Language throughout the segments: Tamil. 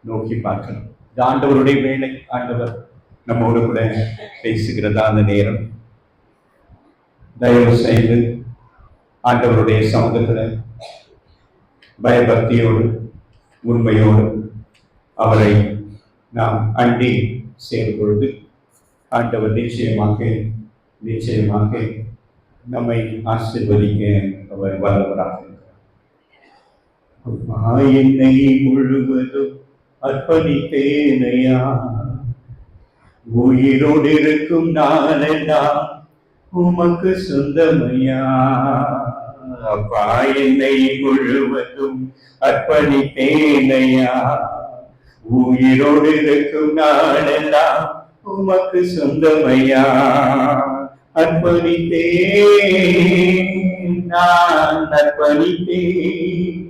நோக்கி பார்க்கணும். இது ஆண்டவருடைய வேலை. ஆண்டவர் நம்மோடு கூட பேசுகிறதா அந்த நேரம். தயவு செய்து ஆண்டவருடைய சமூகத்துல பயபக்தியோடு உண்மையோடு அவரை நாம் அண்டி சேரும் பொழுது ஆண்டவர் நிச்சயமாக நம்மை ஆசீர்வதிக்க அவர் வல்லவராக இருக்கிறார். என்னை முழுவதும் அர்ப்பணித்தேனையா, உயிரோடு இருக்கும் நாளெல்லாம் உமக்கு சொந்தமையா. அப்பா, என்னை முழுவதும் அர்ப்பணித்தேனையா, உயிரோடு இருக்கும் நாளெல்லாம் உமக்கு சொந்தமையா. அர்ப்பணித்தேன், நான் அர்ப்பணித்தேன்,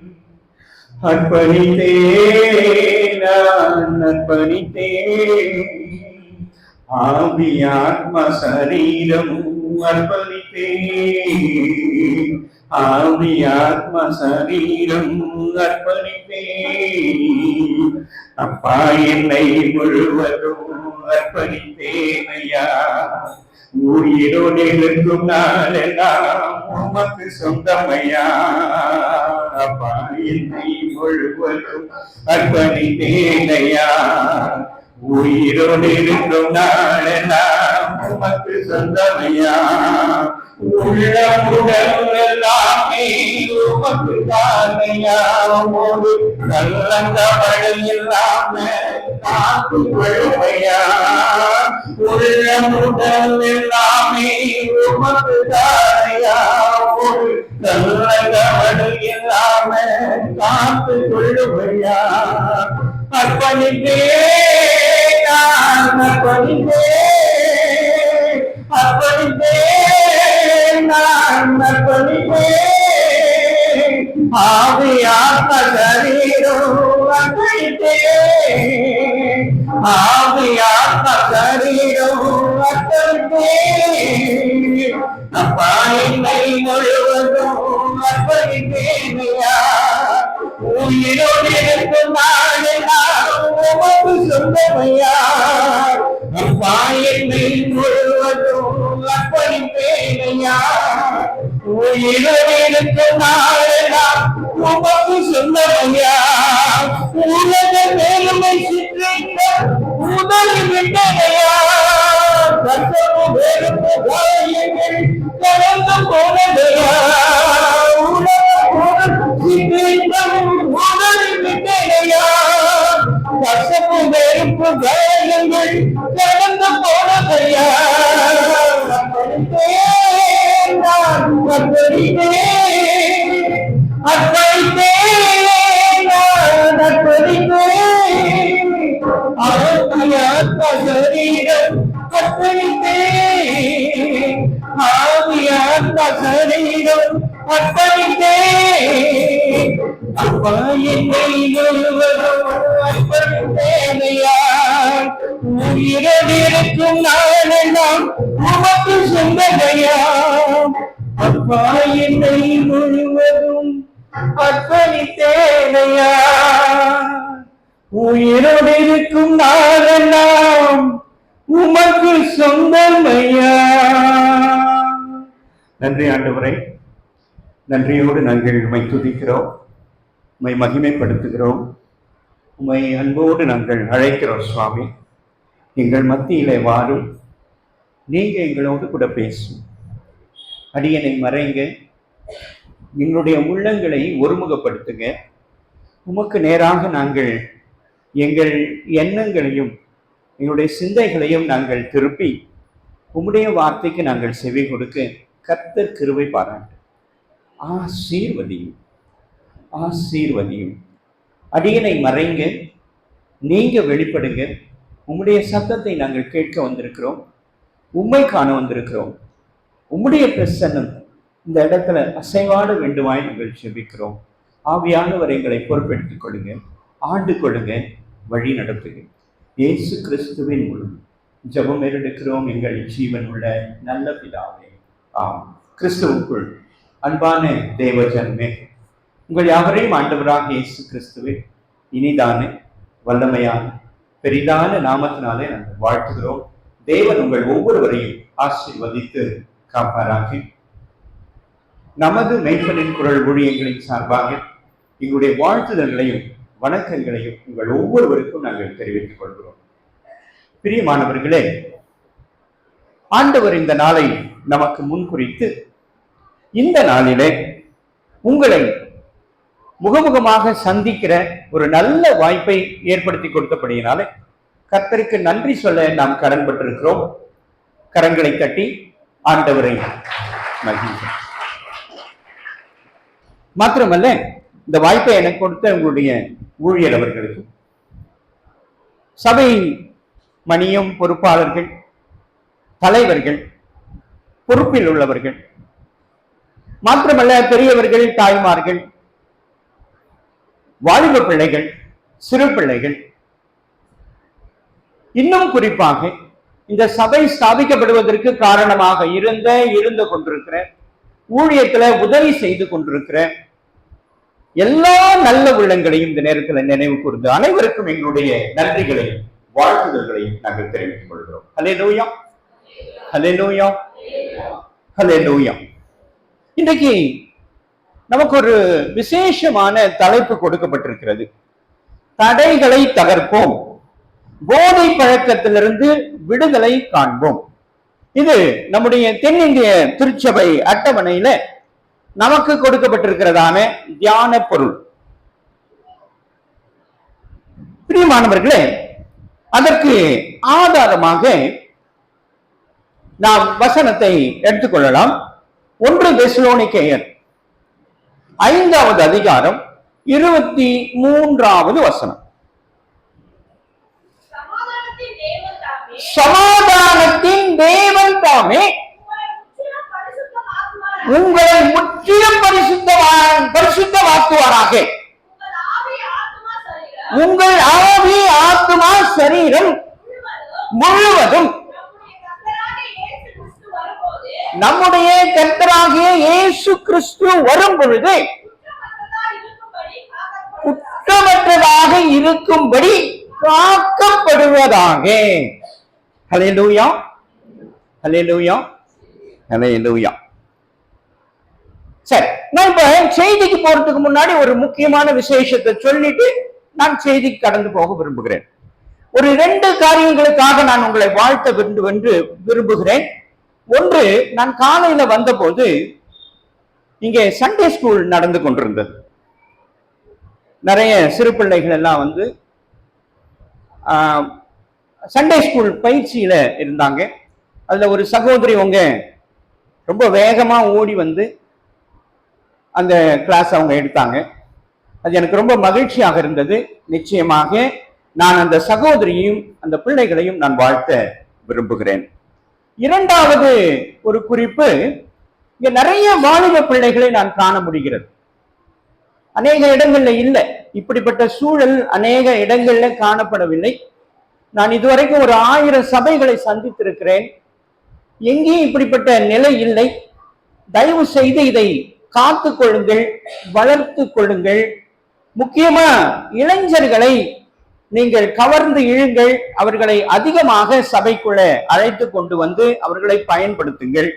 நான் அர்ப்பணித்தேன். ஆவி ஆத்ம சரீரம் அர்ப்பணித்தேன், ஆவி ஆத்ம சரீரம் அர்ப்பணித்தேன். அப்பா, என்னை முழுவதும் அர்ப்பணித்தேனையா, உயிரோடு இருக்கும் நாளெல்லாம் உமக்கு சொந்தமையா. அப்பா, என்னை முழுவதும் அர்ப்பணித்தேனையா, உயிரோடு இருக்கும் நாளெல்லாம் உமக்கு சொந்தமையா. உள்ளமுடன் எல்லாமே உமக்கு தானையா, ஒரு கள்ளங்கவழல் இல்லாம காத்து கொள்வையா. உள்ளமுடன் எல்லாமே உமக்கு தானையா, ஒரு கள்ளங்கவழல் இல்லாம காத்து கொள்வையா. அர்ப்பணித்தேன், நான் அர்ப்பணித்தேன், அர்ப்பணித்தேன், நான் அர்ப்பணித்தேன். ஆவி ஆத்ம சரீரம் அர்ப்பணித்தேன், ஆவி ஆத்ம சரீரம் அர்ப்பணித்தேன். அப்பா, என்னை முழுவதும் அர்ப்பணித்தேனையா, உயிரோடு இருக்கும் நாளெல்லாம் உமக்கு சொந்தமையா. அப்பா, என்னை முழுவதும் அர்ப்பணித்தேனையா, உயிரோடு இருக்கும் நாளெல்லாம் உமக்கு சொந்தமையா. உலக மேலுமை சிற்றிக்க உதவி விட்டனையா, கர்த்தரு வெறுப்பு காயங்கள் கடந்து போனதையா. கசப்பு வெறுப்பு காயங்கள் கடந்து போனதையா. நான் அர்ப்பணித்தேன், அர்ப்பணித்தேன், நான் அர்ப்பணித்தேன். ஆத்ம சரீரம் அர்ப்பணித்தேன், ஆத்ம சரீரம் அர்ப்பணித்தேன். அப்பா, என்னை முழுவதும் அர்ப்பணித்தேனையா, உயிரோடு இருக்கும் நாளெல்லாம் உமக்கு சொந்தமையா. அப்பா, என்னை முழுவதும் அர்ப்பணித்தேனையா, உயிரோடு இருக்கும் நாளெல்லாம் உமக்கு சொந்தமையா. நன்றி ஆண்டவரே, நன்றியோடு நாங்கள் உம்மை துதிக்கிறோம், உம்மை மகிமைப்படுத்துகிறோம், உம்மை அன்போடு நாங்கள் அழைக்கிறோம். சுவாமி, எங்கள் மத்தியிலே வாரும், நீங்க எங்களோடு கூட பேசும். அடியனை மறைங்க, எங்களுடைய உள்ளங்களை ஒருமுகப்படுத்துங்க. உமக்கு நேராக நாங்கள் எங்கள் எண்ணங்களையும் எங்களுடைய சிந்தைகளையும் நாங்கள் திருப்பி உம்முடைய வார்த்தைக்கு நாங்கள் செவி கொடுக்க கர்த்தர் கிருபை பாராட்டு. ஆசீர்வதியும், ஆசீர்வதியும். அடியனை மறைங்க, நீங்க வெளிப்படுங்க. உம்முடைய சத்தத்தை நாங்கள் கேட்க வந்திருக்கிறோம், உம்மை காண வந்திருக்கிறோம். உம்முடைய பிரசன்னம் இந்த இடத்துல அசைவாட வேண்டுமாய் நாங்கள் செபிக்கிறோம். ஆவியானவர் எங்களை பொறுப்பெடுத்துக் கொள்ளுங்க, ஆண்டு கொள்ளுங்க, வழி நடத்துங்க. இயேசு கிறிஸ்துவின் மூலம் ஜெபம் எடுக்கிறோம் எங்கள் ஜீவன் உள்ள நல்ல பிதாவே, ஆம். கிறிஸ்துவுக்குள் அன்பான தேவஜன்மே, உங்கள் யாவரையும் ஆண்டவராக இயேசு கிறிஸ்துவே இனிதானே வல்லமையான பெரிதான நாமத்தினாலே நாங்கள் வாழ்த்துகிறோம். தேவன் உங்கள் ஒவ்வொருவரையும் ஆசீர்வதித்து காப்பாராக. நமது மெய்ப்பனின் குரல் ஊழியங்களின் சார்பாக எங்களுடைய வாழ்த்துதல்களையும் வணக்கங்களையும் உங்கள் ஒவ்வொருவருக்கும் நாங்கள் தெரிவித்துக் கொள்கிறோம். பிரியமானவர்களே, ஆண்டவர் இந்த நாளை நமக்கு முன்குறித்து இந்த நாளிலே உங்களை முகமுகமாக சந்திக்கிற ஒரு நல்ல வாய்ப்பை ஏற்படுத்தி கொடுத்தபடியினாலே கர்த்தருக்கு நன்றி சொல்ல நாம் கடன்பட்டிருக்கிறோம். கரங்களை தட்டி ஆண்டவரை மகிழ்கிறோம். மாத்திரமல்ல, இந்த வாய்ப்பை எனக்கு கொடுத்த உங்களுடைய ஊழியர் அவர்களுக்கும், சபை மணியம் பொறுப்பாளர்கள், தலைவர்கள், பொறுப்பில் உள்ளவர்கள், மாத்திரமல்ல பெரியவர்கள், தாய்மார்கள், வாலிப பிள்ளைகள், சிறு பிள்ளைகள், இன்னும் குறிப்பாக இந்த சபை ஸ்தாபிக்கப்படுவதற்கு காரணமாக இருந்து கொண்டிருக்கிற, ஊழியத்துல உதவி செய்து கொண்டிருக்கிற எல்லா நல்ல உள்ளங்களையும் இந்த நேரத்தில் நினைவு கூர்ந்து அனைவருக்கும் எங்களுடைய நன்றிகளையும் வாழ்த்துதல்களையும் நாங்கள் தெரிவித்துக் கொள்கிறோம். ஹல்லேலூயா, ஹல்லேலூயா, ஹல்லேலூயா. இன்றைக்கு நமக்கு ஒரு விசேஷமான தலைப்பு கொடுக்கப்பட்டிருக்கிறது. தடைகளை தகர்ப்போம், போதை பழக்கத்திலிருந்து விடுதலை காண்போம். இது நம்முடைய தென்னிந்திய திருச்சபை அட்டவணையில நமக்கு கொடுக்கப்பட்டிருக்கிறதான தியான பொருள். பிரியமானவர்களே, அதற்கு ஆதாரமாக நாம் வசனத்தை எடுத்துக்கொள்ளலாம். 1 தெசலோனிக்கேயர் 5வது அதிகாரம் 23வது வசனம். சமாதானத்தின் தேவன் தாமே உங்களை முற்றிலும் பரிசுத்தமாக்குவாராக. உங்கள் ஆவி, ஆத்துமா, சரீரம் முழுவதும் நம்முடைய கர்த்தராகிய இயேசு கிறிஸ்து வரும் பொழுது குற்றமற்றதாக இருக்கும்படி காக்கப்படுவதாக. ஹல்லேலூயா, ஹல்லேலூயா, ஹல்லேலூயா. சரி, நான் இப்ப செய்திக்கு போறதுக்கு முன்னாடி ஒரு முக்கியமான விசேஷத்தை சொல்லிட்டு நான் செய்திக்கு கடந்து போக விரும்புகிறேன். ஒரு 2 காரியங்களுக்காக நான் உங்களை வாழ்த்த விரும்புகிறேன். ஒன்று, நான் காலையில வந்தபோது இங்கே சண்டே ஸ்கூல் நடந்து கொண்டிருந்தது. நிறைய சிறு பிள்ளைகள் எல்லாம் வந்து சண்டே ஸ்கூல் பயிற்சியில இருந்தாங்க. அதுல ஒரு சகோதரி அவங்க ரொம்ப வேகமா ஓடி வந்து அந்த கிளாஸ் அவங்க எடுத்தாங்க. அது எனக்கு ரொம்ப மகிழ்ச்சியாக இருந்தது. நிச்சயமாக நான் அந்த சகோதரியையும் அந்த பிள்ளைகளையும் நான் வாழ்த்த விரும்புகிறேன். 2வது ஒரு குறிப்பு, இங்க நிறைய வாலிப பிள்ளைகளை நான் காண முடிகிறது. அநேக இடங்கள்ல இல்லை, இப்படிப்பட்ட சூழல் அநேக இடங்கள்ல காணப்படவில்லை. நான் இதுவரைக்கும் ஒரு 1000 சபைகளை சந்தித்திருக்கிறேன். எங்கேயும் இப்படிப்பட்ட நிலை இல்லை. தயவு செய்து இதை காத்து கொள்ளுங்கள், வளர்த்து கொள்ளுங்கள். முக்கியமா இளைஞர்களை நீங்கள் கவர்ந்து இழுங்கள். அவர்களை அதிகமாக சபைக்குள்ள அழைத்து கொண்டு வந்து அவர்களை பயன்படுத்துங்கள்.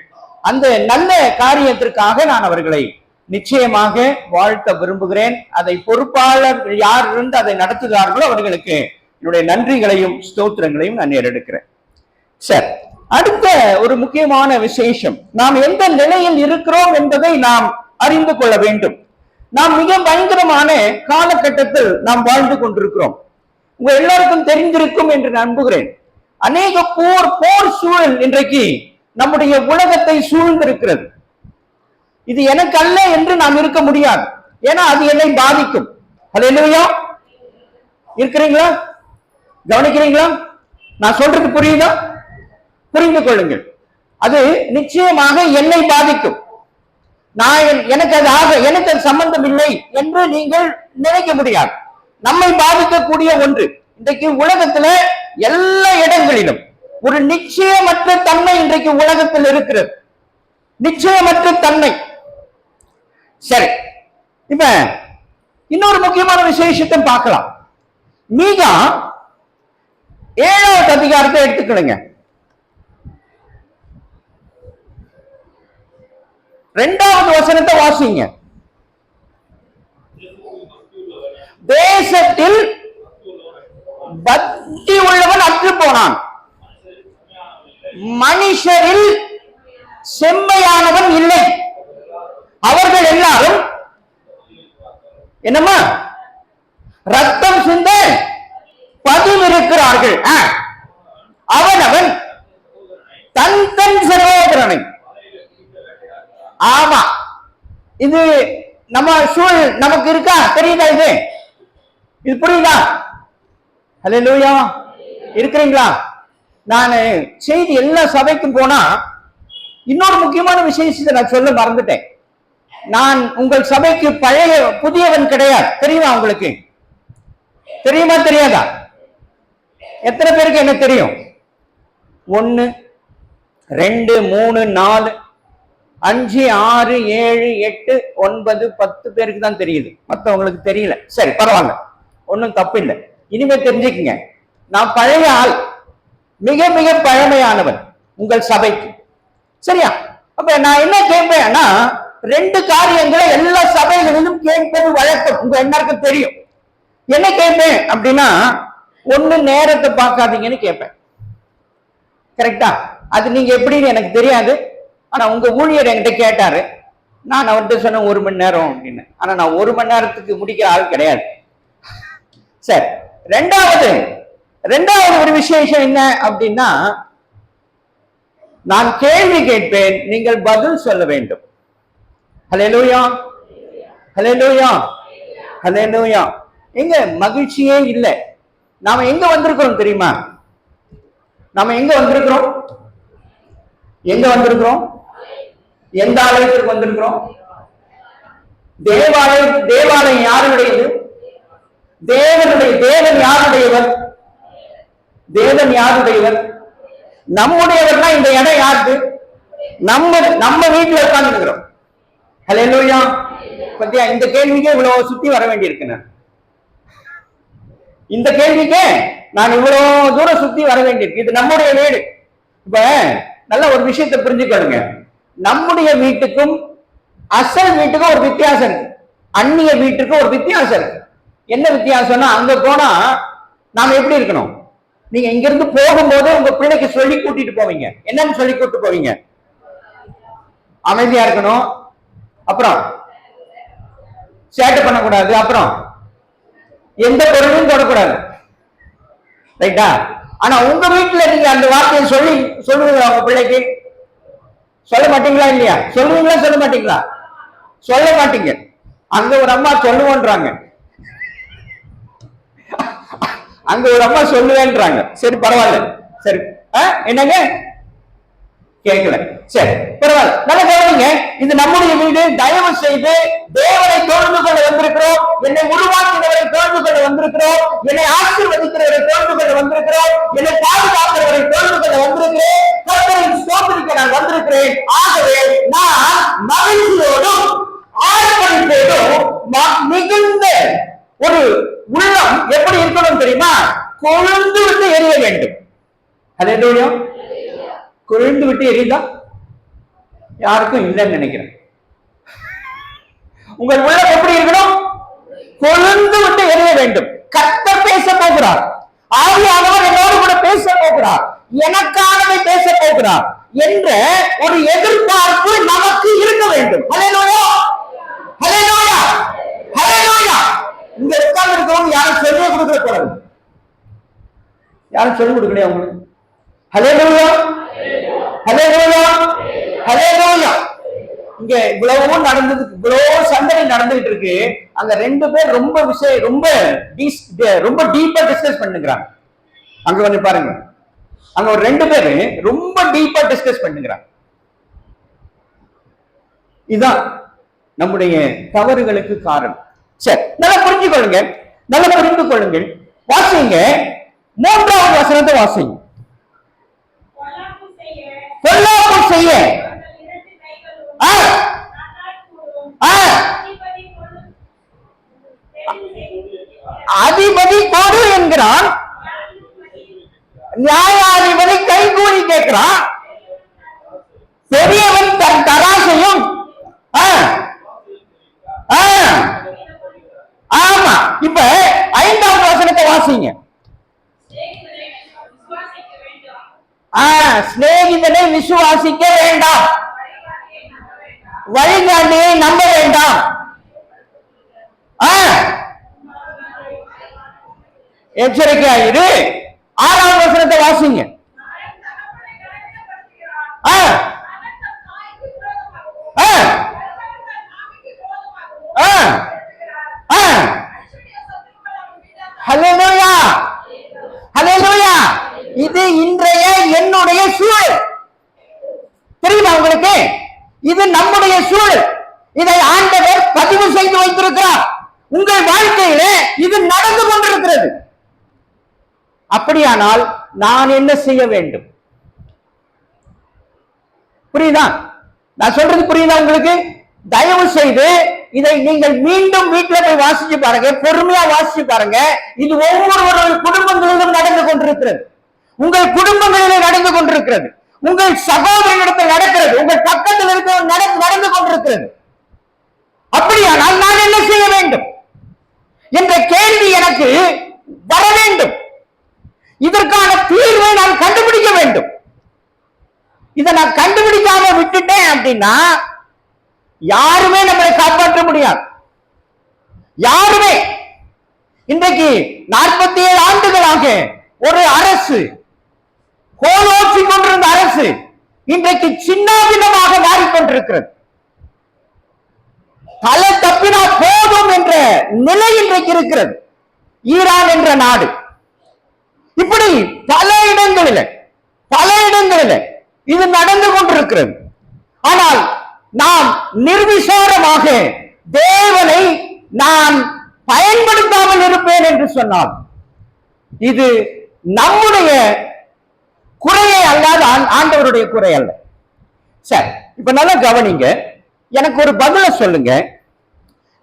அந்த நல்ல காரியத்திற்காக நான் அவர்களை நிச்சயமாக வாழ்த்த விரும்புகிறேன். அதை பொறுப்பாளர் யார் இருந்து அதை நடத்துகிறார்களோ அவர்களுக்கு என்னுடைய நன்றிகளையும் ஸ்தோத்திரங்களையும் நான் ஏறெடுக்கிறேன். சரி, அடுத்த ஒரு முக்கியமான விசேஷம், நாம் எந்த நிலையில் இருக்கிறோம் என்பதை நாம் அறிந்து கொள்ள வேண்டும். நாம் மிக பயங்கரமான காலகட்டத்தில் நாம் வாழ்ந்து கொண்டிருக்கிறோம். உங்க எல்லாருக்கும் தெரிந்திருக்கும் என்று நம்புகிறேன். அநேக போர் சூழல் இன்றைக்கு நம்முடைய உலகத்தை சூழ்ந்திருக்கிறது. இது எனக்கு அல்ல என்று நாம் இருக்க முடியாது, ஏன்னா அது என்னை பாதிக்கும். ஹல்லேலூயா, இருக்கிறீங்களா? கவனிக்கிறீங்களா? நான் சொல்றது புரியுதா? புரிந்து கொள்ளுங்கள். அது நிச்சயமாக என்னை பாதிக்கும். எனக்கு அது சம்பந்தம் இல்லை என்று நீங்கள் நினைக்க முடியாது. நம்மை பாதிக்கக்கூடிய ஒன்று. இன்றைக்கு உலகத்துல எல்லா இடங்களிலும் ஒரு நிச்சயமற்ற தன்மை இன்றைக்கு உலகத்தில் இருக்கிறது. நிச்சயமற்ற தன்மை. சரி, இப்ப இன்னொரு முக்கியமான விசேஷத்தை பார்க்கலாம். மீகா 7வது அதிகாரத்தை எடுத்துக்கணுங்க. 2வது வசனத்தை வாசிங்க. தேசத்தில் பக்தி உள்ளவன் அற்று போனான், மனுஷரில் செம்மையானவன் இல்லை, அவர்கள் எல்லாரும் என்னமா ரத்தம் சிந்த பதிவிருக்கிறார்கள். அவனவன் தன் தன் சகோதரனை. ஆமா, இது நம்ம சூழல் நமக்கு இருக்கா? தெரியுதா? இது புரியுதா? ஹல்லேலூயா, இருக்கிறீங்களா? நான் செய்தி எல்லா சபைக்கும் போனா இன்னொரு முக்கியமான விஷயத்தை நான் சொல்ல மறந்துட்டேன். நான் உங்கள் சபைக்கு புதியவன் கிடையாது. தெரியுமா? உங்களுக்கு தெரியுமா தெரியாதா? எத்தனை பேருக்கு என்ன தெரியும்? 1 2 3 4 5 6 7 8 9 10 பேருக்கு தான் தெரியுது, மற்றவங்களுக்கு தெரியல. சரி, பரவாயில்ல, ஒன்றும் தப்பு இல்லை. இனிமே தெரிஞ்சுக்குங்க, நான் பழைய ஆள், மிக மிக பழமையானவன் உங்கள் சபைக்கு. சரியா? அப்ப நான் என்ன கேட்பேன்னா, 2 காரியங்களை எல்லா சபைகளிலும் கேட்பது வழக்கம், உங்க எல்லாருக்கும் தெரியும். என்ன கேட்பேன் அப்படின்னா, 1 நேரத்தை பார்க்காதீங்கன்னு கேட்பேன். கரெக்டா? அது நீங்க எப்படின்னு எனக்கு தெரியாது. ஆனா உங்க ஊழியர் என்கிட்ட கேட்டாரு, நான் அவர்கிட்ட சொன்னேன் 1 மணி நேரம் அப்படின்னு. ஆனா நான் 1 மணி நேரத்துக்கு முடிக்கிற ஆள் கிடையாது. சரி, ரெண்டாவது ஒரு விசேஷம் என்ன அப்படின்னா, நான் கேள்வி கேட்பேன், நீங்கள் பதில் சொல்ல வேண்டும். ஹல்லேலூயா, ஹல்லேலூயா, ஹல்லேலூயா. எங்க மகிழ்ச்சியே இல்லை. நாம எங்க வந்திருக்கிறோம் தெரியுமா? நாம எங்க வந்திருக்கிறோம்? எந்த ஆலயத்திற்கு வந்திருக்கிறோம்? தேவாலயம் யாருடையது? தேவன் யாருடையவர்? தேவன் யாருடையவர்? நம்முடையவர்னா இந்த இடம் யாருக்கு? நம்ம வீட்டுல உட்கார்ந்து இருக்கிறோம். ஹல்லேலூயா. பத்தியா, இந்த கேள்விக்கே இவ்வளவு சுத்தி வர வேண்டி இருக்கு. இந்த கேள்விக்கே நான் இவ்வளவு தூரம் சுத்தி வர வேண்டியிருக்கு. இது நம்முடைய வீடு. இப்ப நல்ல ஒரு விஷயத்தை புரிஞ்சுக்கொள்ளுங்க. நம்முடைய வீட்டுக்கும் அசல் வீட்டுக்கும் ஒரு வித்தியாசம் இருக்கு, அந்நிய வீட்டுக்கும் ஒரு வித்தியாசம் இருக்கு. என்ன வித்தியாசம்னா, அங்க போனா நாம எப்படி இருக்கணும்? நீங்க இங்க இருந்து போகும்போது உங்க பிள்ளைக்கு சொல்லி கூட்டிட்டு போவீங்க. என்னன்னு சொல்லி கூட்டிட்டு போவீங்க? அமைதியா இருக்கணும், அப்புறம் சேட்டை பண்ணக்கூடாது, அப்புறம் எந்த பொருளையும் தொடக்கூடாது. ரைட்டா? ஆனா உங்க வீட்டுல நீங்க அந்த வார்த்தையை சொல்லுவீங்களா? உங்க பிள்ளைக்கு சொல்ல மாட்டீங்களா? இல்லையா? சொல்லுவீங்களா? சொல்ல மாட்டீங்களா? சொல்ல மாட்டீங்க. அங்க ஒரு அம்மா சொல்லுவோன்றாங்க, அங்க ஒரு அம்மா சொல்லுவேன்றாங்க. சரி, பரவாயில்ல. சரி, என்னங்க கேட்கல? சரி, பரவாயில்ல, நல்ல கவனிங்க. இது நம்முடைய வீடு. தயவு செய்து தேவனை தொழுது கொள்ள வந்திருக்கிறோம், என்னை உருவாக்கினவரை தொழுது கொள்ள வந்திருக்கிறோம், என்னை ஆசீர்வதிக்கிறவரை தொழுது கொள்ள வந்திருக்கிறோம், என்னை பாதுகாக்கிறவரை தொழுது கொள்ள வந்திருக்கிறேன், கர்த்தரை ஸ்தோத்திரிக்க நான் வந்திருக்கிறேன். ஆகவே நான் மகிழ்ச்சியோடும் ஆர்ப்பரிப்போடும் மிகுந்த ஒரு உள்ளம் எப்படி இருக்கணும் தெரியுமா? கொழுந்து விட்டு எரிய வேண்டும். ஹல்லேலூயா. கொழுந்து விட்டு எரியுதா? யாருக்கும் இல்லைன்னு நினைக்கிறேன். உங்கள் உள்ளம் எப்படி இருக்கணும்? கொழுந்து விட்டு எரிய வேண்டும். கர்த்தர் பேச போகிறார், ஆவியானவர் என்னோடு கூட பேச போகிறார், எனக்கானவை பேச போகிறார் என்ற ஒரு எதிர்பார்ப்பு நமக்கு இருக்க வேண்டும். ஹல்லேலூயா, ஹல்லேலூயா, ஹல்லேலூயா. இங்க உட்கார்ந்து இருக்கவங்க யாரும் சொல்லியே கொடுக்க கூடாது. யாரும் சொல்லிக் கொடுக்கலையா உங்களுக்கு? ஹல்லேலூயா, ஹல்லேலூயா, ஹல்லேலூயா. இங்க இவ்வளவு நடந்தது, இவ்வளவு சண்டை நடந்துகிட்டு இருக்கு. அங்க 2 பேர் ரொம்ப டீப்பா டிஸ்கஸ் பண்ணுகிறாங்க. அங்க கொஞ்சம் பாருங்க, அங்க ஒரு 2 பேரு ரொம்ப டீப்பா டிஸ்கஸ் பண்ணுகிறாங்க. இதுதான் நம்முடைய தவறுகளுக்கு காரணம். சரி, நல்லா புரிஞ்சு கொள்ளுங்கள். வாசிங்க, 3வது வசனத்தை வாசிங்க. பொல்லாப்பு செய்ய அதிபதி கொடு கேட்கிறான், நியாயாதிபதி கைகூலி கேட்கிறான், பெரியவன் தன் தராசையும். ஆமா, இப்ப 5வது வசனத்தை வாசிங்க. சிநேகிதனை விசுவாசிக்க வேண்டாம், வழிகாட்டியை நம்ப வேண்டாம். எச்சரிக்கையாயிரு. 6வது வசனத்தை வாசிங்க. ஹல்லேலூயா, ஹல்லேலூயா. இது இன்றைய என்னுடைய சூழல். தெரியுமா உங்களுக்கு? இது நம்முடைய சூழல். இதை ஆண்டவர் பதிவு செய்து வைத்திருக்கிறார். உங்கள் வாழ்க்கையில இது நடந்து கொண்டிருக்கிறது. அப்படியானால் நான் என்ன செய்ய வேண்டும்? புரியுதா? நான் சொல்றது புரியுதா உங்களுக்கு? தயவு செய்து இதை நீங்கள் மீண்டும் வீட்டுல போய் வாசிச்சு பாருங்க, பொறுமையா வாசிச்சு பாருங்க. இது ஒவ்வொருவருடைய குடும்பங்களிலும் நடந்து கொண்டிருக்கிறது. உங்கள் குடும்பங்களிலே நடந்து கொண்டிருக்கிறது. உங்கள் சகோதரனிடத்தில் நடக்கிறது. உங்கள் பக்கத்தில் இருக்க நடந்து கொண்டிருக்கிறது. அப்படியானால் நான் என்ன செய்ய வேண்டும் என்ற கேள்வி எனக்கு வர வேண்டும். இதற்கான தீர்வை நான் கண்டுபிடிக்க வேண்டும். இதை நான் கண்டுபிடிக்காம விட்டுட்டேன் அப்படின்னா யாருமே நம்மளை காப்பாற்ற முடியாது. யாருமே. இன்றைக்கு 47 ஆண்டுகளாக ஒரு அரசு, கோலோச்சி கொண்டிருந்த அரசு இன்றைக்கு சின்னாபின்னமாக மாறிக்கொண்டிருக்கிறது. தலை தப்பினா போதும் என்ற நிலை இன்றைக்கு இருக்கிறது. ஈரான் என்ற நாடு. இப்படி பல இடங்களில் இது நடந்து கொண்டிருக்கிறது. ஆனால் நாம் நிர்விசாரமாக தேவனை நான் பயன்படுத்தாமல் இருப்பேன் என்று சொன்னால் இது நம்முடைய குறையை அல்லாத ஆண்டவருடைய குறை அல்ல. சரி, இப்ப நல்லா கவனிங்க. எனக்கு ஒரு பதில சொல்லுங்க.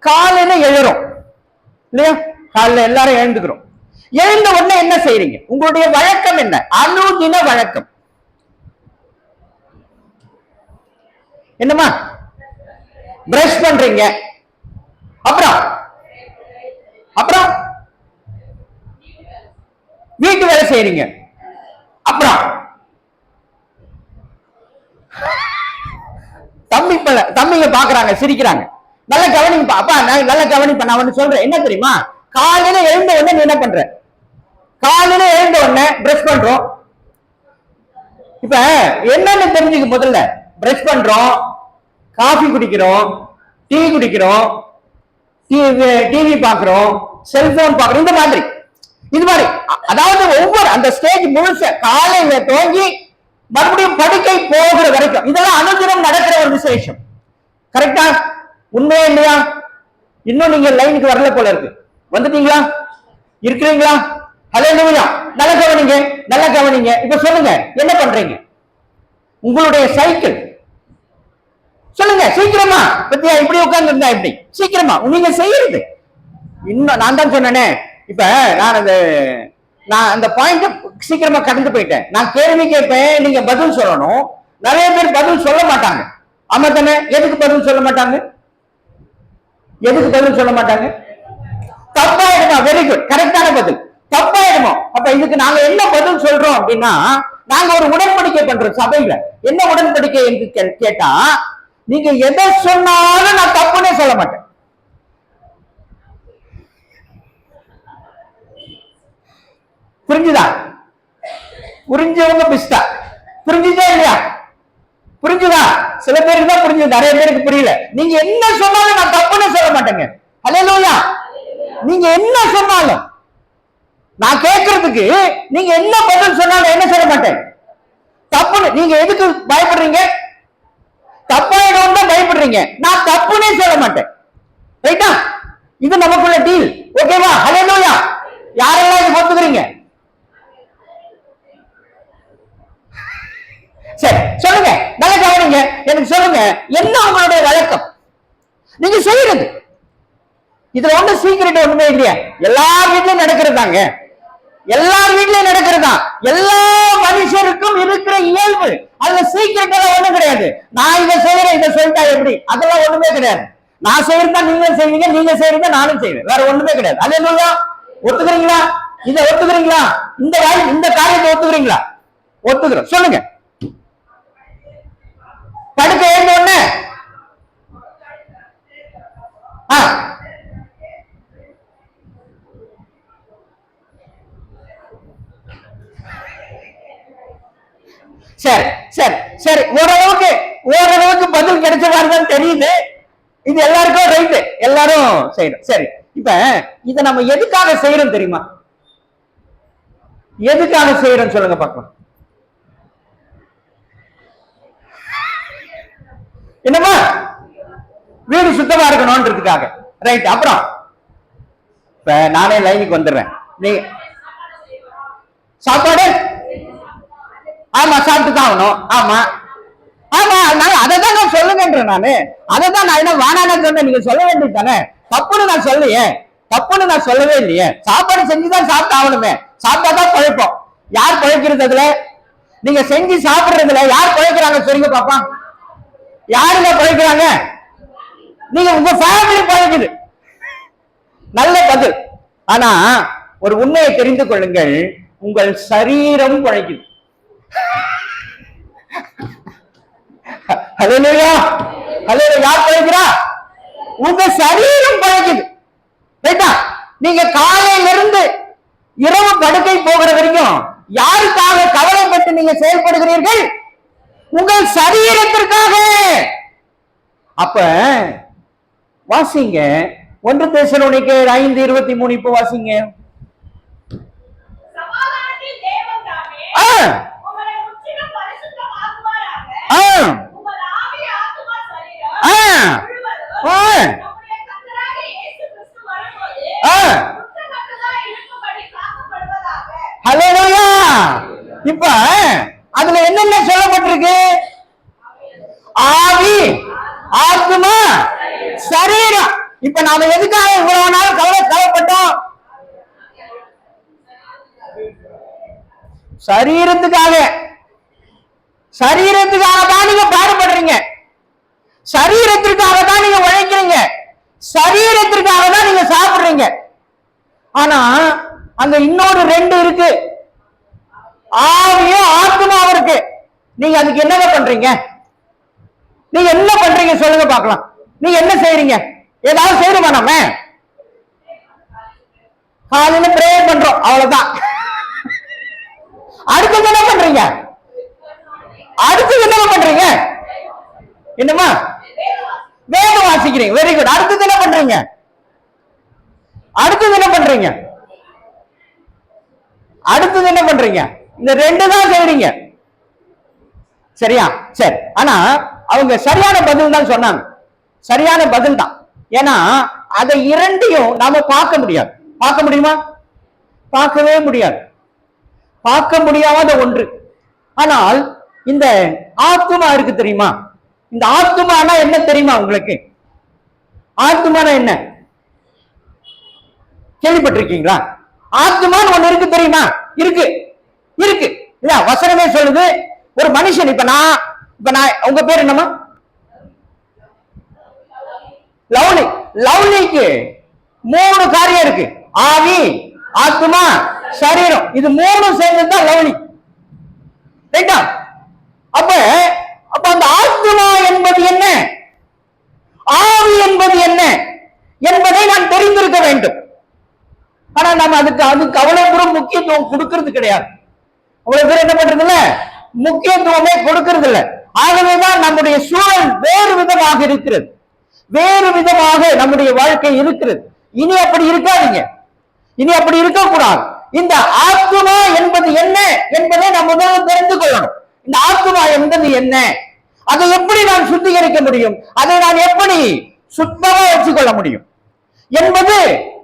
காலையில எழுறோம் இல்லையா? காலையில எல்லாரும் எழுந்துக்கிறோம். எழுந்த உடனே என்ன செய்றீங்க? உங்களுடைய வழக்கம் என்ன? அனுதின வழக்கம் என்னமா? பிரஷ் பண்றீங்க, அப்புறம் வீட்டு வேலை செய்றீங்க, அப்புறம் தம்பிங்க பாக்குறாங்க, சிரிக்கிறாங்க. நல்ல கவனிப்பா அப்பா, நல்ல கவனிப்பா. நான் ஒண்ணு சொல்றேன், என்ன தெரியுமா? காலையில எழுந்த உடனே நீ என்ன பண்ற? காலையில எழுந்த உடனே பிரஷ் பண்றோம். இப்ப என்னன்னு தெரிஞ்சுக்க. முதல்ல பிரஷ் பண்றோம், காஃபி குடிக்கிறோம், டீ குடிக்கிறோம், டிவி பாக்குறோம், செல்போன் பாக்குறோம். இது மாதிரி அதாவது ஒவ்வொரு அந்த ஸ்டேஜ் முழுச காலையில துவங்கி மறுபடியும் படுக்கை போகிற வரைக்கும் இதெல்லாம் அனுதினம் நடக்கிற ஒரு விசேஷம். கரெக்டா? உண்மையா இல்லையா? இன்னும் நீங்க லைனுக்கு வரல போல இருக்கு. வந்துட்டீங்களா? இருக்கிறீங்களா? ஹல்லேலூயா. நல்ல கவனிங்க. இப்ப சொல்லுங்க, என்ன பண்றீங்க? உங்களுடைய சைக்கிள் சொல்லுங்க சீக்கிரமா. பத்தியா இப்படி உட்கார்ந்து இருந்தா இப்படி சீக்கிரமா நீங்க செய்யறது. இன்னும் நான் தான் சொன்னேனே. இப்ப நான் அந்த பாயிண்ட் சீக்கிரமா கடந்து போயிட்டேன். நான் கேள்வி கேட்பேன், நீங்க பதில் சொல்லணும். நிறைய பேர் பதில் சொல்ல மாட்டாங்க. ஆமா தானே? எதுக்கு பதில் சொல்ல மாட்டாங்க? தப்பாயிடுமா? வெரி குட், கரெக்டான பதில். தப்பாயிடுமோ? அப்ப இதுக்கு நாங்க என்ன பதில் சொல்றோம் அப்படின்னா, நாங்க ஒரு உடன்படிக்கை பண்றோம் சபையில. என்ன உடன்படிக்கை என்று கேட்டா, நீங்க எதை சொன்னாலும் நான் தப்புன்னே சொல்ல மாட்டேன். புரிஞ்சுதா? புரிஞ்சவங்க பிஸ்டா. புரிஞ்சுதா இல்லையா? புரிஞ்சுதா? சில பேருக்கு தான் புரிஞ்சது, நிறைய பேருக்கு புரியல. நீங்க என்ன சொன்னாலும் நான் தப்புன்னு சொல்ல மாட்டேங்க. ஹல்லேலூயா. நீங்க என்ன சொன்னாலும் நான் கேட்கறதுக்கு நீங்க என்ன பதில் சொன்னாலும் என்ன சொல்ல மாட்டேன், தப்புன்னு. நீங்க எதுக்கு பயப்படுறீங்க? தப்பாயிடும் தான் பயப்படுறீங்க. நான் தப்புன்னே சொல்ல மாட்டேன். ரைட்டா? இது நமக்குள்ள டீல். ஓகேவா? ஹல்லேலூயா. யாரெல்லாம் இது ஒத்துக்கிறீங்க? சரி, சொல்லுங்க. நல்ல கவனிங்க. எனக்கு சொல்லுங்க, என்ன உங்களுடைய வழக்கம்? நீங்க செய்யறது இதுல ஒண்ணு சீக்கிரட் ஒண்ணுமே இல்லையா? எல்லா வீட்லயும் நடக்கிறதாங்க. எல்லார் வீட்லயும் நடக்கிறதா, எல்லா மனுஷருக்கும் இருக்கிற இயல்பு. அதுல சீக்கிரம் ஒண்ணும் கிடையாது. நான் இதை செய்யறேன், இதை சொல்லிட்டா எப்படி, அதெல்லாம் ஒண்ணுமே கிடையாது. நான் செய்யறதா நீங்களும் செய்வீங்க, நீங்க செய்யறதா நானும் செய்வேன், வேற ஒண்ணுமே கிடையாது. அதே சொல்லுங்க, ஒத்துக்கிறீங்களா? இதை ஒத்துக்கிறீங்களா? இந்த காரியத்தை ஒத்துக்கிறீங்களா? ஒத்துக்கிறோம், சொல்லுங்க. படுக்க எழுந்த உடனே சரி சரி சரி, ஓரளவுக்கு பதில் கிடைச்ச மாதிரிதான் தெரியுது. இது எல்லாருக்கும் ரைட்டு, எல்லாரும் செய்யணும். சரி, இப்ப இத நம்ம எதுக்காக செய்யறோம் தெரியுமா? எதுக்காக செய்யறோம் சொல்லுங்க பார்க்கலாம். என்னமா? வீடு சுத்தமா இருக்கணும்ன்றதுக்காக, ரைட். அப்புறம் இப்ப நானே லைனுக்கு வந்துடுறேன். நீ சாப்பாடு ஆமா சாப்பிட்டு தான் ஆகணும். ஆமா ஆமா, அதனால அதை தான் நான் சொல்லுங்கன்ற. நானு அதை தான் நான் என்ன வானான்னு சொன்னேன், நீங்க சொல்ல வேண்டியது தானே. தப்புன்னு நான் சொல்லையே, தப்புன்னு நான் சொல்லவே இல்லையே. சாப்பாடு செஞ்சுதான் சாப்பிட்டு ஆகணுமே, சாப்பிட்டா தான் பழைப்போம். யார் பழைக்கிறது அதுல? நீங்க செஞ்சு சாப்பிடுறதுல யார் பழைக்கிறாங்க சொல்லுங்க பாப்பா. யாருங்க பழைக்கிறாங்க? நீங்க உங்க ஃபேமிலி பழைக்குது. நல்ல பதில். ஆனா ஒரு உண்மையை தெரிந்து கொள்ளுங்கள், உங்கள் சரீரம் பழைக்குது. யார் பழைக்கிறா? உங்க சரீரம் பழைக்குது. நீங்க காலையிலிருந்து இரவு படுக்கை போகிற வரைக்கும் யாருக்காக கவலைப்பட்டு நீங்க செயல்படுகிறீர்கள்? உங்கள் சரீரத்திற்காக. அப்ப வாசிங்க 1 தெசலோனிக்கேயர் 5:23. இப்ப வாசிங்க. இப்ப அதுல என்னென்ன சொல்லப்பட்டிருக்கு? ஆவி, ஆத்மா, சரீரம். இப்ப நாம எதுக்காக இவ்வளவு நாள் கவலைப்பட்டோம்? சரீரத்துக்காக. சரீரத்துக்காக தான் நீங்க பாடுபடுறீங்க, சரீரத்திற்காக தான் நீங்க உழைக்கிறீங்க, சரீரத்திற்காக தான் நீங்க சாப்பிடுறீங்க. ஆனா அங்க இன்னொரு 2 இருக்கு, ஆவியும் ஆத்மாவும் இருக்கு. நீங்க அதுக்கு என்ன பண்றீங்க? நீங்க என்ன பண்றீங்க சொல்லுங்க பார்க்கலாம். நீங்க என்ன செய்யறீங்க? ஏதாவது செய்யணுமா? நம்ம காலையில பிரேயர் பண்றோம், அவ்வளவுதான். அடுத்தது என்ன பண்றீங்க? அடுத்தது என்ன பண்றீங்க? என்னமா? வேதம் வாசிக்கிறீங்க, வெரி குட். அடுத்தது என்ன பண்றீங்க? அடுத்தது என்ன பண்றீங்க? அடுத்தது என்ன பண்றீங்க? இந்த 2 தான் செய்றீங்க, சரியா? சரி. ஆனா அவங்க சரியான பதில் தான் சொன்னாங்க, சரியான பதில் தான். ஏன்னா அதை 2ஐயும் நாம பார்க்க முடியாது. பார்க்க முடியுமா? பார்க்கவே முடியாது, பார்க்க முடியாத ஒன்று. ஆனால் இந்த ஆத்துமா இருக்கு தெரியுமா? இந்த ஆத்துமானா என்ன தெரியுமா உங்களுக்கு? ஆத்துமானா என்ன கேள்விப்பட்டிருக்கீங்களா? ஆத்துமான்னு ஒண்ணு இருக்கு தெரியுமா? இருக்கு இருக்கு இல்ல, வசனமே சொல்லுது. ஒரு மனுஷன், இப்ப நான் உங்க பேர் என்னமா? லவ்லி. லவ்லிக்கு 3 காரியம் இருக்கு, ஆவி, ஆத்மா, சரீரம். இது 3 சேர்ந்ததுதான் லவ்லி, ரைட்டா? அப்ப அந்த ஆத்மா என்பது என்ன, ஆவி என்பது என்ன என்பதை நான் தெரிந்திருக்க வேண்டும். ஆனா நம்ம அதுக்கு அவ்வளவு முக்கியத்துவம் கொடுக்கிறது கிடையாது. அவ்வளவு பேர் என்ன பண்றது இல்ல, முக்கியத்துவமே கொடுக்கிறது இல்ல. ஆகவேதான் நம்முடைய சூழல் வேறு விதமாக இருக்கிறது, வேறு விதமாக நம்முடைய வாழ்க்கை இருக்கிறது. இனி அப்படி இருக்காதீங்க, இனி அப்படி இருக்கக்கூடாது. இந்த ஆத்மா என்பது என்ன என்பதை நாம் முதல்ல தெரிந்து கொள்ளணும். இந்த ஆத்மா என்பது என்ன, அதை எப்படி நான் சுத்திகரிக்க முடியும், அதை நான் எப்படி சுத்தமா வச்சுக்கொள்ள முடியும் என்பது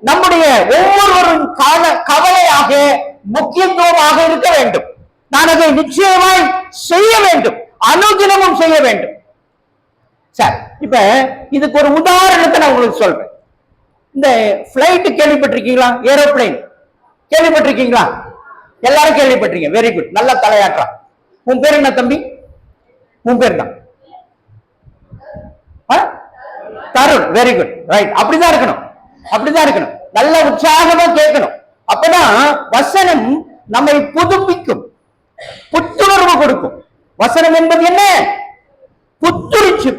நம்முடைய ஒவ்வொருவரும் கவலையாக, முக்கியத்துவமாக இருக்க வேண்டும். நான் அதை நிச்சயமாய் செய்ய வேண்டும், அனுதினமும் செய்ய வேண்டும். சரி, இப்ப இதுக்கு ஒரு உதாரணத்தை நான் உங்களுக்கு சொல்றேன். இந்த பிளைட் கேள்விப்பட்டிருக்கீங்களா? ஏரோப்ளைன். கேள்விப்பட்டிருக்கீங்களா? எல்லாரும் கேள்விப்பட்டிருக்கீங்க. வெரி குட், நல்லா தலையாற்றா. உன் பேர் என்ன தம்பி? உன் பேர் தான் தருண். Very good, right. அப்படிதான் இருக்கணும், அப்படிதான் இருக்கணும். நல்ல உற்சாகமா கேட்கணும். அப்பதான் வசனம் நம்மை புதுப்பிக்கும், புத்துணர்வு கொடுக்கும். வசனம் என்பது என்ன?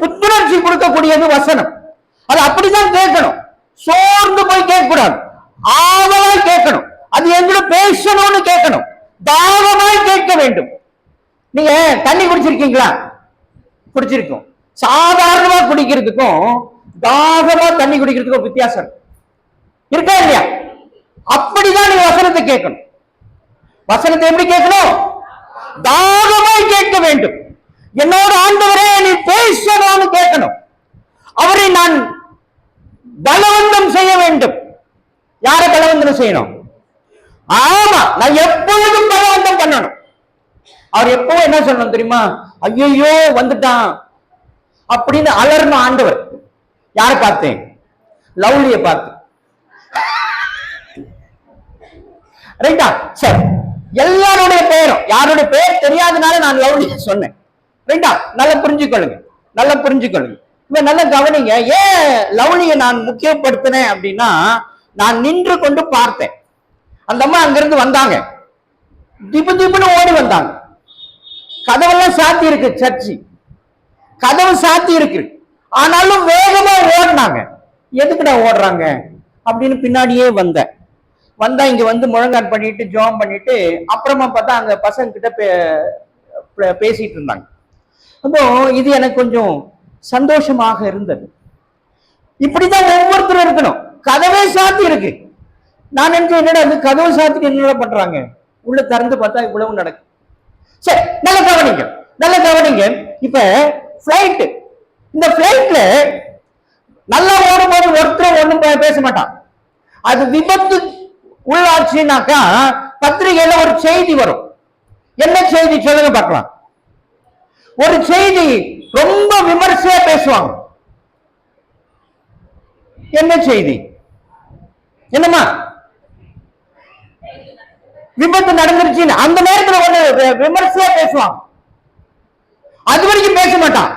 புத்துணர்ச்சி கொடுக்கக்கூடியது வசனம். அது அப்படிதான் கேட்கணும். சோர்ந்து போய் கேட்க கூடாது, ஆவலா கேட்கணும். அது எங்களை பேசணும்னு கேட்கணும், தாகமாய் கேட்க வேண்டும். நீங்க தண்ணி குடிச்சிருக்கீங்களா? குடிச்சிருக்கோம். சாதாரணமா குடிக்கிறதுக்கும் தாகமா தண்ணி குடிக்கிறதுக்கும் வித்தியாசம் இருக்கா இல்லையா? அப்படிதான் நீங்க வசனத்தை கேட்கணும். வசனத்தை எப்படி கேட்கணும்? தாகமாய் கேட்க வேண்டும். என்னோட ஆண்டவரே நீ பேசணும்னு கேட்கணும். அவரை நான் பலவந்தம் செய்ய வேண்டும். யாரை பலவந்தம் செய்யணும்? ஆமா, நான் எப்பொழுதும் பலவந்தம் பண்ணணும். அவர் எப்பவும் என்ன சொல்லணும் தெரியுமா? ஐயோ வந்துட்டான் அப்படின்னு அலறணும் ஆண்டவர். யாரை பார்த்தேன்? லவ்லிய பார்த்து. ரைட்டா? சரி, எல்லாருடைய பெயரும், யாருடைய பெயர் தெரியாதனால நான் லவ்லிய சொன்னேன். ரைட்டா? நல்லா புரிஞ்சுக்கொள்ளுங்க, நல்லா புரிஞ்சுக்கொள்ளுங்க. இப்ப நல்லா கவனிங்க. ஏன் லவ்லிய நான் முக்கியப்படுத்தினேன் அப்படின்னா, நான் நின்று கொண்டு பார்த்தேன். அந்த அம்மா அங்கிருந்து வந்தாங்க, திப்பு திப்புன்னு ஓடி வந்தாங்க. கதவெல்லாம் சாத்தி இருக்கு, சர்ச்சி கதவு சாத்தி இருக்கு. ஆனாலும் வேகமா ஓடினாங்க. எதுக்குடா ஓடுறாங்க அப்படின்னு பின்னாடியே வந்தா இங்க வந்து முழங்கால் பண்ணிட்டு ஜோம் பண்ணிட்டு அப்புறமா பார்த்தா அங்க பசங்க கிட்ட பேசிட்டு இருந்தாங்க. அப்போ இது எனக்கு கொஞ்சம் சந்தோஷமாக இருந்தது. இப்படிதான் ஒவ்வொருத்தரும் இருக்கணும். கதவே சாத்தி இருக்கு. நான் நினைச்சேன், என்னடா அது கதவை சாத்திட்டு என்ன பண்றாங்க? உள்ள திறந்து பார்த்தா இவ்வளவு நடக்கும். சரி, நல்ல கவனிங்க, நல்ல கவனிங்க. இப்ப பிளைட், இந்த பிளைட்ல நல்லா ஓடும்போது ஒருத்தர் ஒண்ணும் பேச மாட்டான். அது விபத்து உள்ளாச்சுனாக்கா பத்திரிகையில ஒரு செய்தி வரும். என்ன செய்தி சொல்லுங்க பார்க்கலாம்? ஒரு செய்தி ரொம்ப விமர்சையா பேசுவாங்க. என்ன செய்தி? என்னமா? விபத்து நடந்துருச்சு, அந்த நேரத்தில் ஒரு விமர்சையா பேசுவான். அது வரைக்கும் பேச மாட்டான்.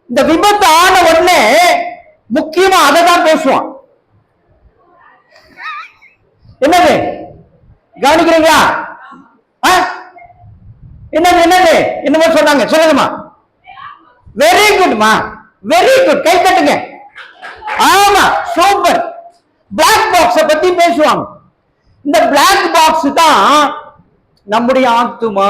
இந்த விபத்து ஆன உடனே முக்கியமா அதை தான் பேசுவான். என்னது கவனிக்கிறீங்களா? என்னது என்னது என்னமோ சொன்னாங்க, சொல்லுங்கம்மா. வெரி குட்மா, வெரி குட், கை தட்டுங்க. ஆமா, சூப்பர். பிளாக் பாக்ஸ பத்தி பேசுவாங்க. இந்த பிளாக் பாக்ஸ் தான் நம்முடைய ஆத்துமா.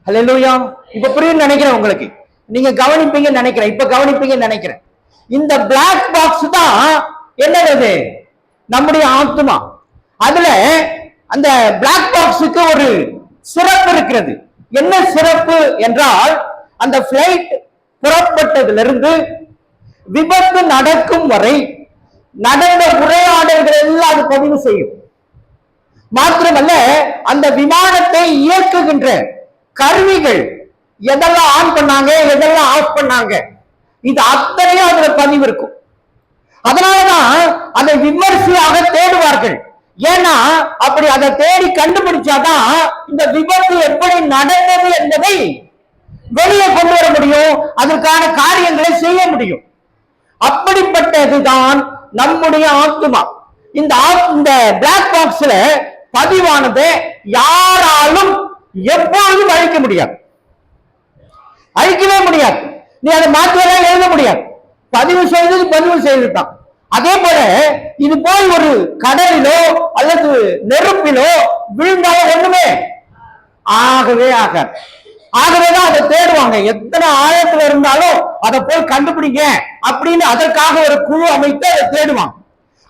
ஹல்லேலூயா. இப்ப புரியும் நினைக்கிறேன் உங்களுக்கு. நீங்க கவனிப்பீங்கன்னு நினைக்கிறேன், இப்ப கவனிப்பீங்கன்னு நினைக்கிறேன். இந்த பிளாக் பாக்ஸ் தான் என்னது? நம்முடைய ஆத்துமா. அதுல அந்த பிளாக் பாக்ஸுக்கு ஒரு சிறப்பு இருக்கிறது. என்ன சிறப்பு என்றால், அந்த பிளைட் புறப்பட்டதிலிருந்து விபத்து நடக்கும் வரை நடந்த உரையாடல்கள் எல்லாம் அது பதிவு செய்யும். மாத்திரமல்ல, அந்த விமானத்தை இயக்குகின்ற கருவிகள் எதெல்லாம் ஆன் பண்ணாங்க, எதெல்லாம் ஆஃப் பண்ணாங்க, இது அத்தனையும் அதுல பதிவு இருக்கும். அதனாலதான் அதை விமர்சையாக தேடுவார்கள். ஏன்னா அப்படி அதை தேடி கண்டுபிடிச்சாதான் இந்த விபத்து எப்படி நடந்தது என்பதை வெளியே கொண்டு வர முடியும், அதற்கான காரியங்களை செய்ய முடியும். அப்படிப்பட்டதுதான் நம்முடைய ஆத்துமா. இந்த பிளாக் பாக்ஸ்ல பதிவானது யாராலும் எப்பொழுதும் அழிக்க முடியாது, அழிக்கவே முடியாது. நீ அதை மாற்றலாம் எழுத முடியாது. பதிவு செய்தது பதிவு செய்துதான். அதே போல இது போய் ஒரு கடலிலோ அல்லது நெருப்பிலோ விழுந்தாலும் ஒண்ணுமே ஆகவே ஆகாது. ஆகவேதான் அதை தேடுவாங்க. எத்தனை ஆழத்துல இருந்தாலும் அதை போய் கண்டுபிடிங்க அப்படின்னு அதற்காக ஒரு குழு அமைத்து அதை தேடுவாங்க.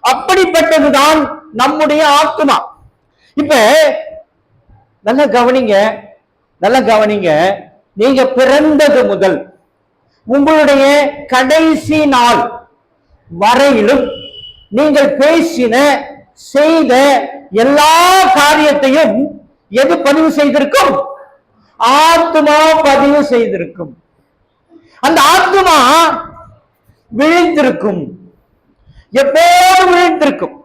அப்படிப்பட்டதுதான் நம்முடைய ஆத்துமா. இப்ப நல்ல கவனிங்க, நல்ல கவனிங்க. நீங்க பிறந்தது முதல் உங்களுடைய கடைசி நாள் வரையிலும் நீங்கள் பேசின செய்த எல்லா காரியத்தையும் எது பதிவு செய்திருக்கும்? ஆத்துமா பதிவு செய்திருக்கும். அந்த ஆத்துமா விழித்திருக்கும், எப்போதும் விழித்திருக்கும்.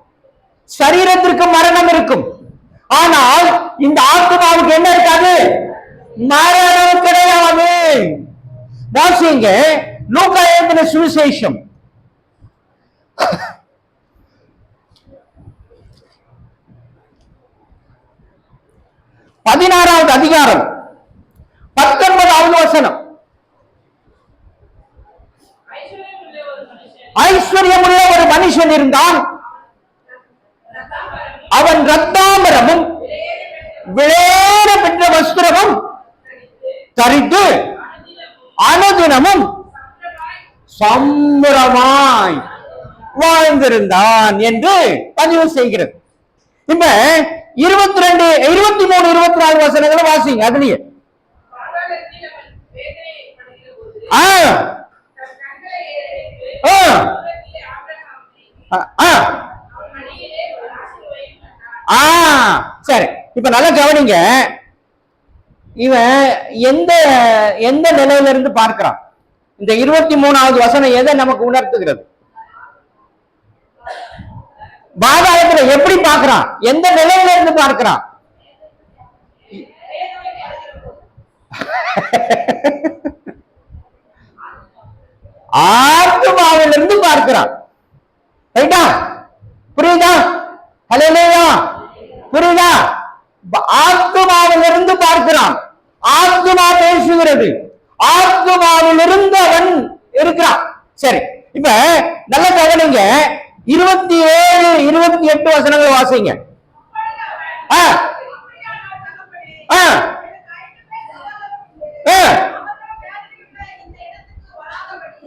சரீரத்திற்கு மரணம் இருக்கும், ஆனால் இந்த ஆத்மாவுக்கு என்ன இருக்காது? மரணம் கிடையாது. வாசிங்க லூக்கா எழுதின சுவிசேஷம் 16வது அதிகாரம் 19வது வசனம். ஐஸ்வர்யமுள்ள ஒரு மனுஷன் இருந்தான். அவன் ரத்தாம்பரமும் விளையாட பெற்ற வஸ்திரமும் தரித்து அனுதினமும் சம்பரமாய் வாழ்ந்திருந்தான் என்று பதிவு செய்கிறது. இப்ப 22, 23, 24 வசனங்களை வாசிங்க. அதுலயே சரி, இப்ப நல்லா கவனிங்க. இவன் எந்த எந்த நிலையில இருந்து பார்க்கிறான்? இந்த 23வது வசனம் எதை நமக்கு உணர்த்துகிறது? பாதாளத்துல எப்படி பார்க்கிறான்? எந்த நிலையில இருந்து பார்க்கிறான்? ஆத்மாவிலிருந்து பார்க்கிறான். ரைட்டா? புரியுதா? ஹல்லேலூயா. புரியுதா? ஆத்மாவிலிருந்து பார்க்கிறான். ஆத்மா பேசுகிறது. ஆத்மாவிலிருந்து அவன் இருக்கிறான். சரி, இப்ப நல்ல கவனிங்க. 27, 28 வசனங்கள் வாசிங்க.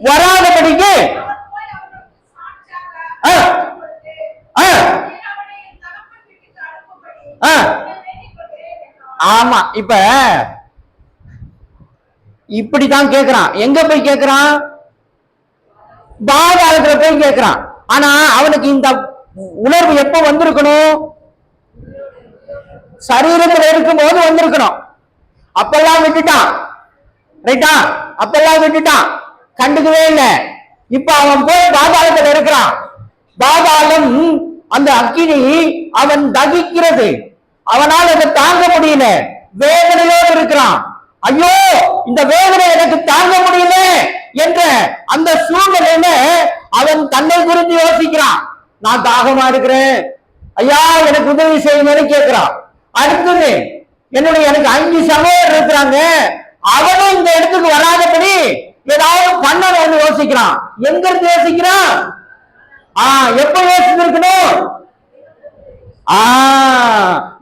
வராதபடிக்கு ஆமா, இப்ப இப்படித்தான் கேட்கிறான். எங்க போய் கேட்கிறான்? பாதாளத்துல போய் கேட்கிறான். ஆனா அவனுக்கு இந்த உணர்வு எப்ப வந்திருக்கணும்? சரீரத்தில் இருக்கும் போது வந்திருக்கணும். அப்பெல்லாம் விட்டுட்டான். ரைட்டா? அப்பெல்லாம் விட்டுட்டான், கண்டுக்கவே இல்லை. இப்ப அவன் போய் பாதாளத்தில் இருக்கிறான். பாதாளம் அந்த அக்கினி அவன் தகிக்கிறது. அவனால் அதை தாங்க முடியல. வேதனையோடு இருக்கிறான். ஐயோ, இந்த வேதனை எனக்கு தாங்க முடியல என்ற அந்த சூழ்நிலையில அவன் தன்னை குறித்து யோசிக்கிறான். நான் தாகமா இருக்கிறேன், ஐயா எனக்கு உதவி செய்யுங்கன்னு கேட்கிறான். அடுத்தது எனக்கு 5 சகோதரர் இருக்கிறாங்க, அவனும் இந்த இடத்துக்கு வராதபடி ஏதாவது பண்ணணும்னு யோசிக்கிறான். எங்க இருந்து யோசிக்கிறான்? எப்ப யோசிச்சிருக்கணும்?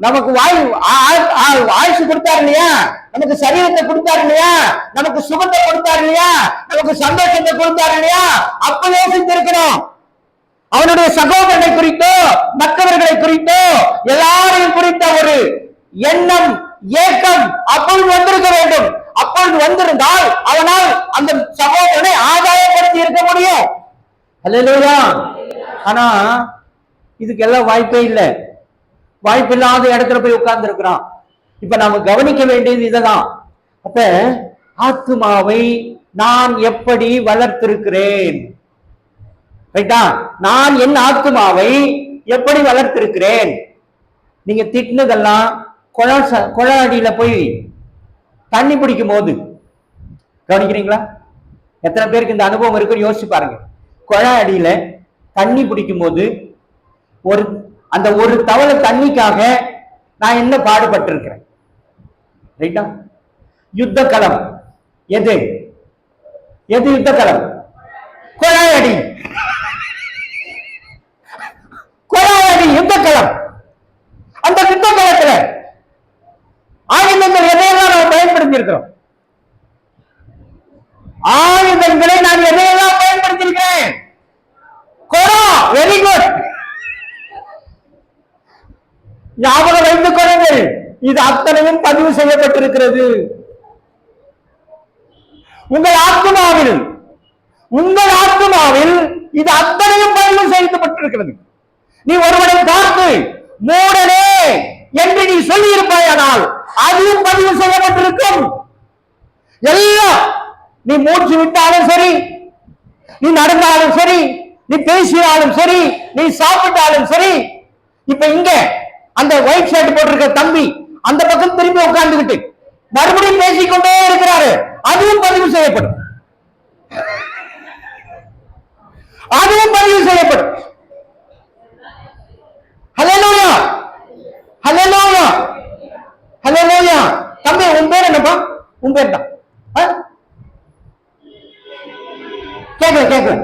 நமக்கு ஆயுசு கொடுத்தாரு இல்லையா, நமக்கு சரீரத்தை கொடுத்தாரு இல்லையா, நமக்கு சுகத்தை கொடுத்தாரு இல்லையா, நமக்கு சந்தோஷத்தை கொடுத்தாரு இல்லையா, அப்ப யோசித்திருக்கணும். அவனுடைய சகோதரனை குறித்தோ மற்றவர்களை குறித்தோ எல்லாரையும் குறித்த ஒரு எண்ணம், ஏக்கம் அப்பொழுது வந்திருக்க வேண்டும். அப்பொழுது வந்திருந்தால் அவனால் அந்த சகோதரனை ஆதாயப்படுத்தி இருக்க முடியும். அல்லேலூயா. ஆனா இதுக்கெல்லாம் வாய்ப்பே இல்லை. வாய்ப்பில்லாத இடத்துல போய் உட்கார்ந்து இருக்கிறான். இப்ப நாம கவனிக்க வேண்டியது இதுதான். அப்ப ஆத்மாவை நான் எப்படி வளர்த்திருக்கிறேன்? ரைட்டா? நான் என் ஆத்மாவை எப்படி வளர்த்திருக்கிறேன்? நீங்க திட்டினதெல்லாம் குழா அடியில போய் தண்ணி பிடிக்கும் போது கவனிக்கிறீங்களா? எத்தனை பேருக்கு இந்த அனுபவம் இருக்குன்னு யோசிச்சு பாருங்க. குழா அடியில தண்ணி பிடிக்கும் போது அந்த ஒரு தவளை தண்ணிக்காக நான் என்ன பாடுபட்டிருக்கிறேன். ரைட்டா? யுத்த களம் எது? யுத்த களம்? கொலாயடி. கொலாயடி யுத்த களம். அந்த யுத்த களத்துல ஆயுதங்கள் எதையெல்லாம் நாம் பயன்படுத்தி இருக்கிறோம்? ஆயுதங்களை நான் எதையெல்லாம் பயன்படுத்தி இருக்கிறேன்? Very good. ஞாபகம் வைத்துக் கொள்ளுங்கள், இது அத்தனையும் பதிவு செய்யப்பட்டிருக்கிறது. உங்கள் ஆத்மாவில் இது அத்தனையும் பதிவு செய்யப்பட்டிருக்கிறது. நீ ஒருவனை பார்த்து மூடனே என்று நீ சொல்லி இருப்பாயானால் அதுவும் பதிவு செய்யப்பட்டிருக்கும். எல்லாம் நீ மூச்சு விட்டாலும் சரி, நீ நடந்தாலும் சரி, நீ பேசினாலும் சரி, நீ சாப்பிட்டாலும் சரி, இப்ப இங்க அந்த ஒயிட் ஷர்ட் போட்டிருக்க தம்பி அந்த பக்கம் திரும்பி உட்கார்ந்துகிட்டு மறுபடியும் பேசிக்கொண்டே இருக்கிறாரு, அதுவும் பதிவு செய்யப்படும். அதுவும் பதிவு செய்யப்படும். ஹல்லேலூயா, ஹல்லேலூயா, ஹல்லேலூயா. தம்பி உன் பேர் என்னப்பா? உன் பேர் தான் கேட்கல.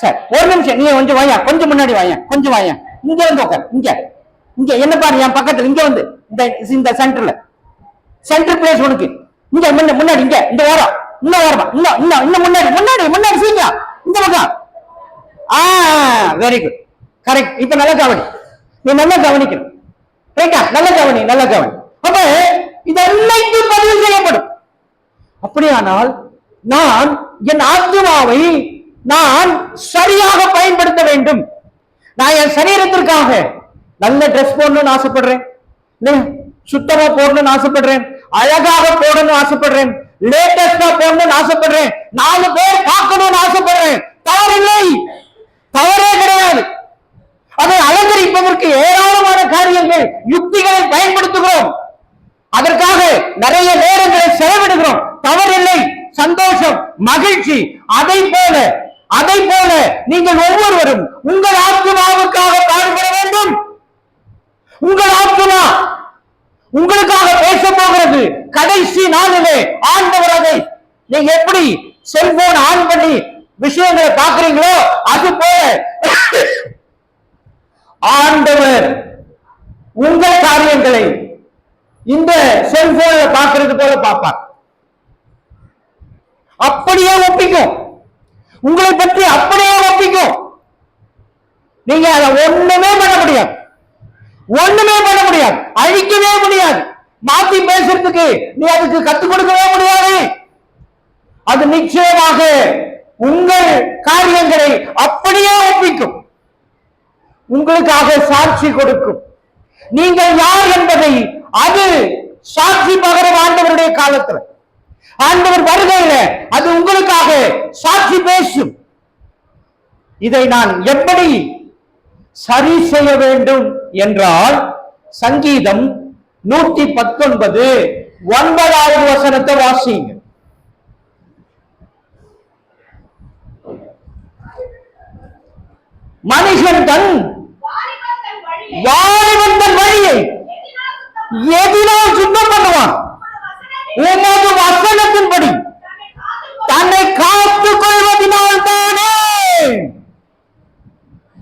சார் ஒரு நிமிஷம், நீ கொஞ்சம் வாயா, கொஞ்சம் முன்னாடி வாயா, கொஞ்சம் வாயா, இங்க வந்து உட்கார். இங்க என்ன பாரு, என் பக்கத்துல இங்க வந்து இந்த சென்டர்ல சென்டர் பிளேஸ் உனக்கு இங்க முன்னாடி, இந்த வாரம் இன்னும் வாரமா, இன்னும் முன்னாடி சீங்க இந்த பக்கம். Very good, correct. இப்ப நல்லா கவனி, நீ நல்லா கவனிக்கணும். ரைட்டா? நல்லா கவனி. அப்ப இதெல்லாம் பதிவு செய்யப்படும். அப்படியானால் நான் என் ஆத்மாவை நான் சரியாக பயன்படுத்த வேண்டும். நான் என் சரீரத்திற்காக நல்ல ட்ரெஸ் போடணும்னு ஆசைப்படுறேன், சுத்தமா போடணும்னு ஆசைப்படுறேன், அழகாக போடணும்னு ஆசைப்படுறேன், லேட்டஸ்டா போடணும்னு ஆசைப்படுறேன், 4 பேர் பார்க்கணும்னு ஆசைப்படுறேன். தவறில்லை, தவறே கிடையாது. அதை அலங்கரிப்பதற்கு ஏராளமான காரியங்கள், யுக்திகளை பயன்படுத்துகிறோம். அதற்காக நிறைய நேரங்களை செலவிடுகிறோம். தவறில்லை, சந்தோஷம், மகிழ்ச்சி. அதை போல நீங்கள் ஒவ்வொருவரும் உங்கள் ஆத்மாவுக்காக பாடுபட வேண்டும். உங்கள் ஆத்மா உங்களுக்காக பேச போகிறது. கடைசி நாளிலே ஆண்டவர் அதை நீங்க எப்படி செல்போன் ஆன் பண்ணி விஷயங்களை பார்க்கிறீங்களோ அது போல ஆண்டவர் உங்கள் காரியங்களை இந்த செல்போன்ல பார்க்கிறது போல பார்ப்பார். அப்படியே ஒப்பிக்கும், உங்களை பற்றி அப்படியே ஒப்பிக்கும். நீங்க அதை ஒண்ணுமே பண்ண முடியாது, அழிக்கவே முடியாது, மாத்தி பேசுறதுக்கு நீ அதுக்கு கத்துக் கொடுக்கவே முடியாது. அது நிச்சயமாக உங்கள் காரியங்களை அப்படியே ஒப்பிக்கும், உங்களுக்காக சாட்சி கொடுக்கும். நீங்கள் யார் என்பதை அது சாட்சி பகரும். ஆண்டவருடைய காலத்துல, ஆண்டவர் வருகையில அது உங்களுக்காக சாட்சி பேசும். இதை நான் எப்படி சரி செய்ய வேண்டும் என்றால், சங்கீதம் 119 9வது வசனத்தை வாசிங்க. மனுஷன் தன் வாலிபன் வழியை எதினால் சுத்தம் பண்ணுவான், உமது வசனத்தின்படி தன்னை காத்துக் கொள்வதனால் தானே.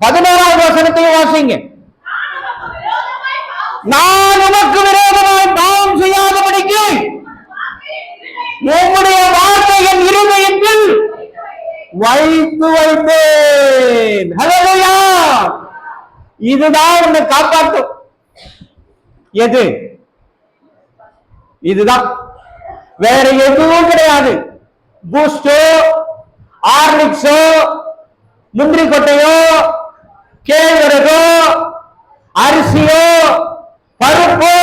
11வது வசனத்தையும் வாசிங்க. நான் உமக்கு விரோதமாய் பாவம் செய்யாதபடிக்கு உம்முடைய வார்த்தை என் இருதயத்தில் வைத்து வைப்பேன். ஹல்லேலூயா. இதுதான் உன்னை காப்பாற்றும். எது? இதுதான், வேற எதுவும் கிடையாது. பூஸ்டோ, ஹார்லிக்ஸோ, முந்திரி கொட்டையோ, கேழ்வரகோ, அரிசியோ, பருப்போ,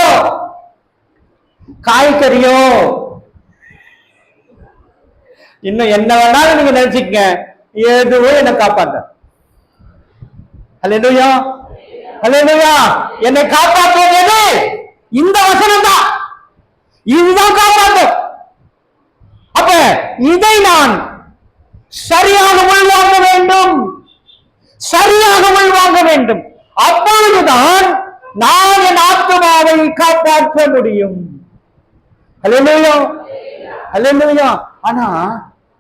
காய்கறியோ, இன்னும் என்ன வேணாலும் நீங்க நினைச்சுக்க, எதுவும் என்னை காப்பாத்த. ஹல்லேலூயா, ஹல்லேலூயா. என்னை காப்பாற்றுவது எது? இந்த வசனம் தான். இதுதான் காப்பாற்றும். அப்ப இதை நான் சரியாக உள்வாங்க வேண்டும். அப்பொழுதுதான் நான் என் ஆத்மாவை காப்பாற்ற முடியும். ஹல்லேலூயா, ஹல்லேலூயா.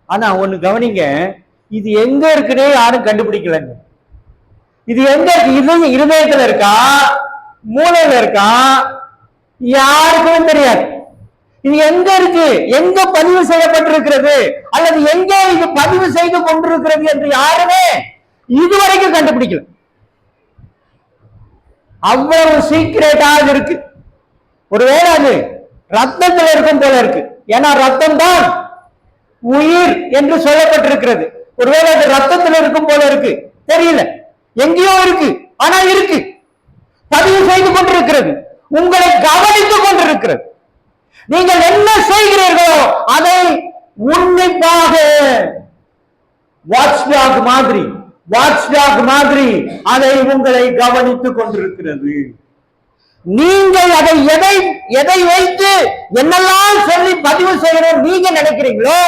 ஆனா ஒண்ணு கவனிங்க, இது எங்க இருக்குன்னே யாரும் கண்டுபிடிக்கலங்க. இது எங்க இருக்கு? இருதயத்துல இருக்கா, மூளையில இருக்கா, யாருக்கும் தெரியாது. இது எங்க இருக்கு, எங்க பதிவு செய்யப்பட்டிருக்கிறது, அல்லது எங்க இது பதிவு செய்து கொண்டிருக்கிறது என்று யாருமே இதுவரைக்கும் கண்டுபிடிக்கல. அவ்வளவு சீக்கிரட்டாக இருக்கு. ஒருவேளை அது ரத்தத்தில் இருக்கும் போல இருக்கு. ஏன்னா ரத்தம் தான் உயிர் என்று சொல்லப்பட்டிருக்கிறது. ஒருவேளை அது ரத்தத்தில் இருக்கும் போல இருக்கு, தெரியல, எங்கேயோ இருக்கு, ஆனா இருக்கு, பதிவு செய்து கொண்டிருக்கிறது, உங்களை கவனித்துக் கொண்டிருக்கிறது. நீங்கள் என்ன செய்கிறீர்களோ அதை உன்னிப்பாக வாட்ச்டாக் மாதிரி வாட்ச்டாக் மாதிரி அதை உங்களை கவனித்துக் கொண்டிருக்கிறது. நீங்கள் அதை எதை வைத்து என்னெல்லாம் சொல்லி பதிவு செய்யணும் நீங்க நினைக்கிறீங்களோ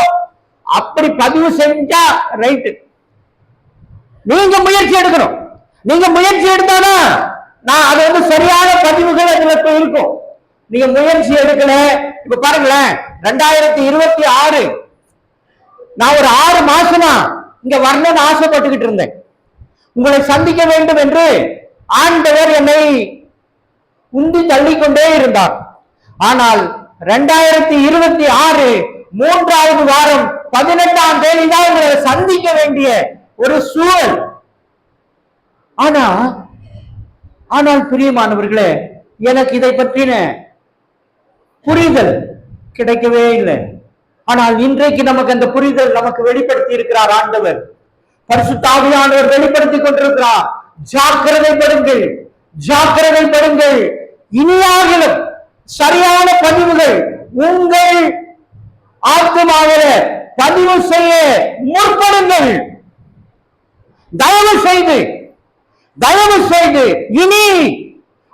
அப்படி பதிவு செஞ்சா ரைட்டு. நீங்க முயற்சி எடுக்கணும். நீங்க முயற்சி எடுத்தானா நான் அது சரியான பதிவுகள் அதுல இருக்கும். நீங்க முயற்சி எடுக்கல. இப்ப பாருங்களேன், 2026 நான் ஒரு 6 மாசமா இங்க வரணும்னு ஆசைப்பட்டுக்கிட்டு இருந்தேன். உங்களை சந்திக்க வேண்டும் என்று ஆண்டவர் என்னை உந்தி தள்ளிக்கொண்டே இருந்தார். ஆனால் 2026 3வது வாரம் 18ஆம் தேதி தான் உங்களை சந்திக்க வேண்டிய ஒரு சூழல். ஆனால் பிரியமானவர்களே, எனக்கு இதை பற்றின புரிதல் கிடைக்கவே இல்லை. ஆனால் இன்றைக்கு நமக்கு அந்த புரிதல் நமக்கு வெளிப்படுத்தி இருக்கிறார் ஆண்டவர். பரிசுத்த ஆவியானவர் வெளிப்படுத்திக் கொண்டிருக்கிறார். ஜாக்கிரதைப்படுங்கள், ஜாக்கிரதைப்படுங்கள். இனியாகிலும் சரியான பதிவுகள் உங்கள் ஆத்மாவிலே பதிவு செய்ய முற்படுங்கள். தயவு செய்து இனி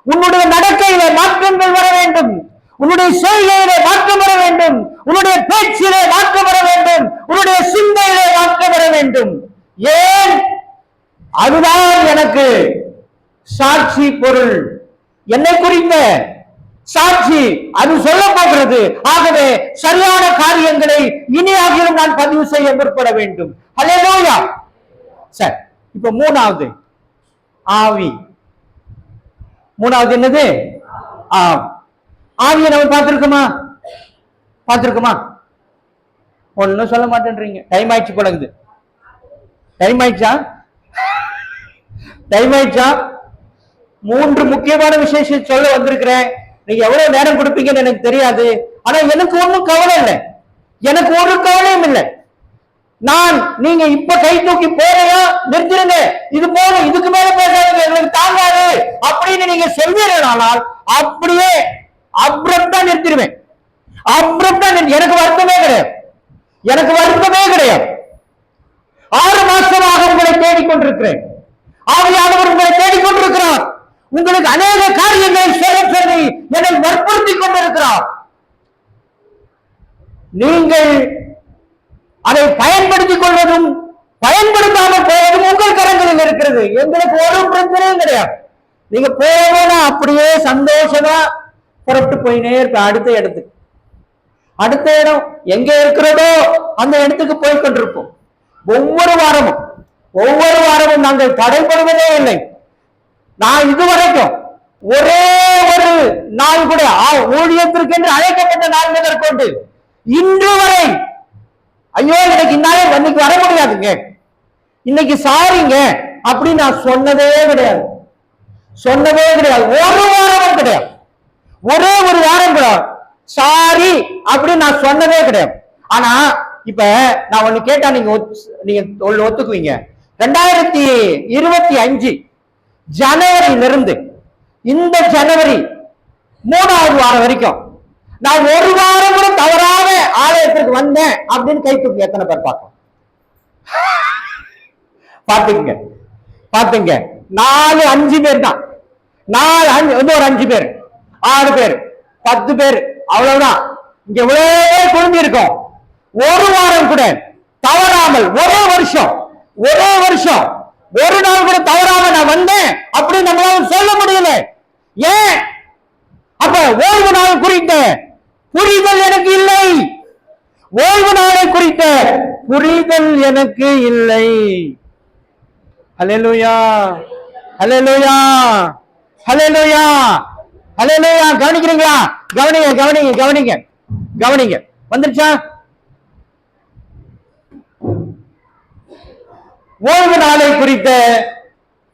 உன்னுடைய நடக்கையில மாற்றங்கள் வர வேண்டும். உன்னுடைய செய்கையிலே மாற்றம் வர வேண்டும். உன்னுடைய பேச்சிலே மாற்றம் வர வேண்டும். உன்னுடைய சிந்தையிலே மாற்றம் வர வேண்டும். ஏன்? அதுதான் எனக்கு சாட்சி பொருள். என்னை குறித்த சாட்சி அது சொல்ல போகிறது. ஆகவே சரியான காரியங்களை இனியாகிலும் நான் பதிவு செய்ய முற்பட வேண்டும். ஹல்லேலூயா. சரி, இப்ப 3வது ஆவி. 3வது என்னது? ஆவியை நம்ம பார்த்திருக்குமா? ஒன்னும் சொல்ல மாட்டேன்றீங்க. டைம் ஆயிடுச்சு போலங்குது. டைம் ஆயிடுச்சா? 3 முக்கியமான விஷயம் சொல்ல வந்திருக்கிறேன். நீங்க எவ்வளவு நேரம் கொடுப்பீங்கன்னு எனக்கு தெரியாது. ஆனா எனக்கு ஒன்னும் கவலை இல்லை. எனக்கு ஒரு கவலையும் இல்லை. நீங்க இப்ப கை தூக்கி போறையா நிறுத்திருங்க, இது போதும், இதுக்கு மேல பேசாதீங்க, எங்களுக்கு தாங்காது அப்படின்னு நீங்க சொல்வீர்களானால் அப்படியே அப்ரப்டா நிறுத்திடுவேன். எனக்கு வருத்தமே கிடையாது. 6 மாசமாக உங்களை தேடிக்கொண்டிருக்கிறேன். ஆவியானவர் உங்களை தேடிக்கொண்டிருக்கிறார். உங்களுக்கு அநேக காரியங்களை சொல்லி என்னை வற்புறுத்திக் கொண்டிருக்கிறார். நீங்கள் அதை பயன்படுத்திக் கொள்வதும் பயன்படுத்தாமல் போவதும் உங்கள் கரங்களில் இருக்கிறது. எங்களுக்கு ஒரு பிரச்சனையும் கிடையாது. நீங்க போனா அப்படியே சந்தோஷமா புறப்பட்டு போயினே இருப்ப. அடுத்த இடம் எங்க இருக்கிறதோ அந்த இடத்துக்கு போய் கொண்டிருப்போம். ஒவ்வொரு வாரமும் நாங்கள் தடைபடுவதே இல்லை. நான் இதுவரைக்கும் ஒரே ஒரு நாள் கூட ஊழியத்திற்கு என்று அழைக்கப்பட்ட நாள் முதற்கொண்டு இன்று வரை ஐயோ எனக்கு இன்னைக்கு வர முடியாதுங்க, இன்னைக்கு சாரிங்க அப்படின்னு நான் சொன்னதே கிடையாது. ஒரு வாரம் கிடையாது. ஒரே ஒரு வாரம் கூட சாரி அப்படின்னு நான் சொன்னதே கிடையாது. ஆனா இப்ப நான் ஒண்ணு கேட்டா நீங்க ஒத்துக்குவீங்க. 2025 ஜனவரியிலிருந்து இந்த ஜனவரி 3வது வாரம் வரைக்கும் நான் ஒரு வாரம் கூட தவறாம ஆலயத்திற்கு வந்தேன் அப்படின்னு கை தூக்கி எத்தனை பேர் பார்க்கலாம்? பாத்துங்க 4-5 பேர் தான். 4-5 ஒரு 5 பேர் 6 பேர் 10 பேர் அவ்வளவுதான். இங்க எவ்வளவு குழம்பி இருக்கும். ஒரு வாரம் கூட தவறாமல் ஒரே வருஷம் ஒரு நாள் கூட தவறாம நான் வந்தேன் அப்படின்னு நம்மளால சொல்ல முடியல. ஏன்? அப்ப ஓய்வு நாள் குறித்த புரிதல் எனக்கு இல்லை. ஓய்வு நாளை குறித்த புரிதல் எனக்கு இல்லை. ஹல்லேலூயா, ஹல்லேலூயா, ஹல்லேலூயா, ஹல்லேலூயா. கவனிக்கிறீங்களா? கவனிங்க. வந்துருச்சா? ஓய்வு நாளை குறித்த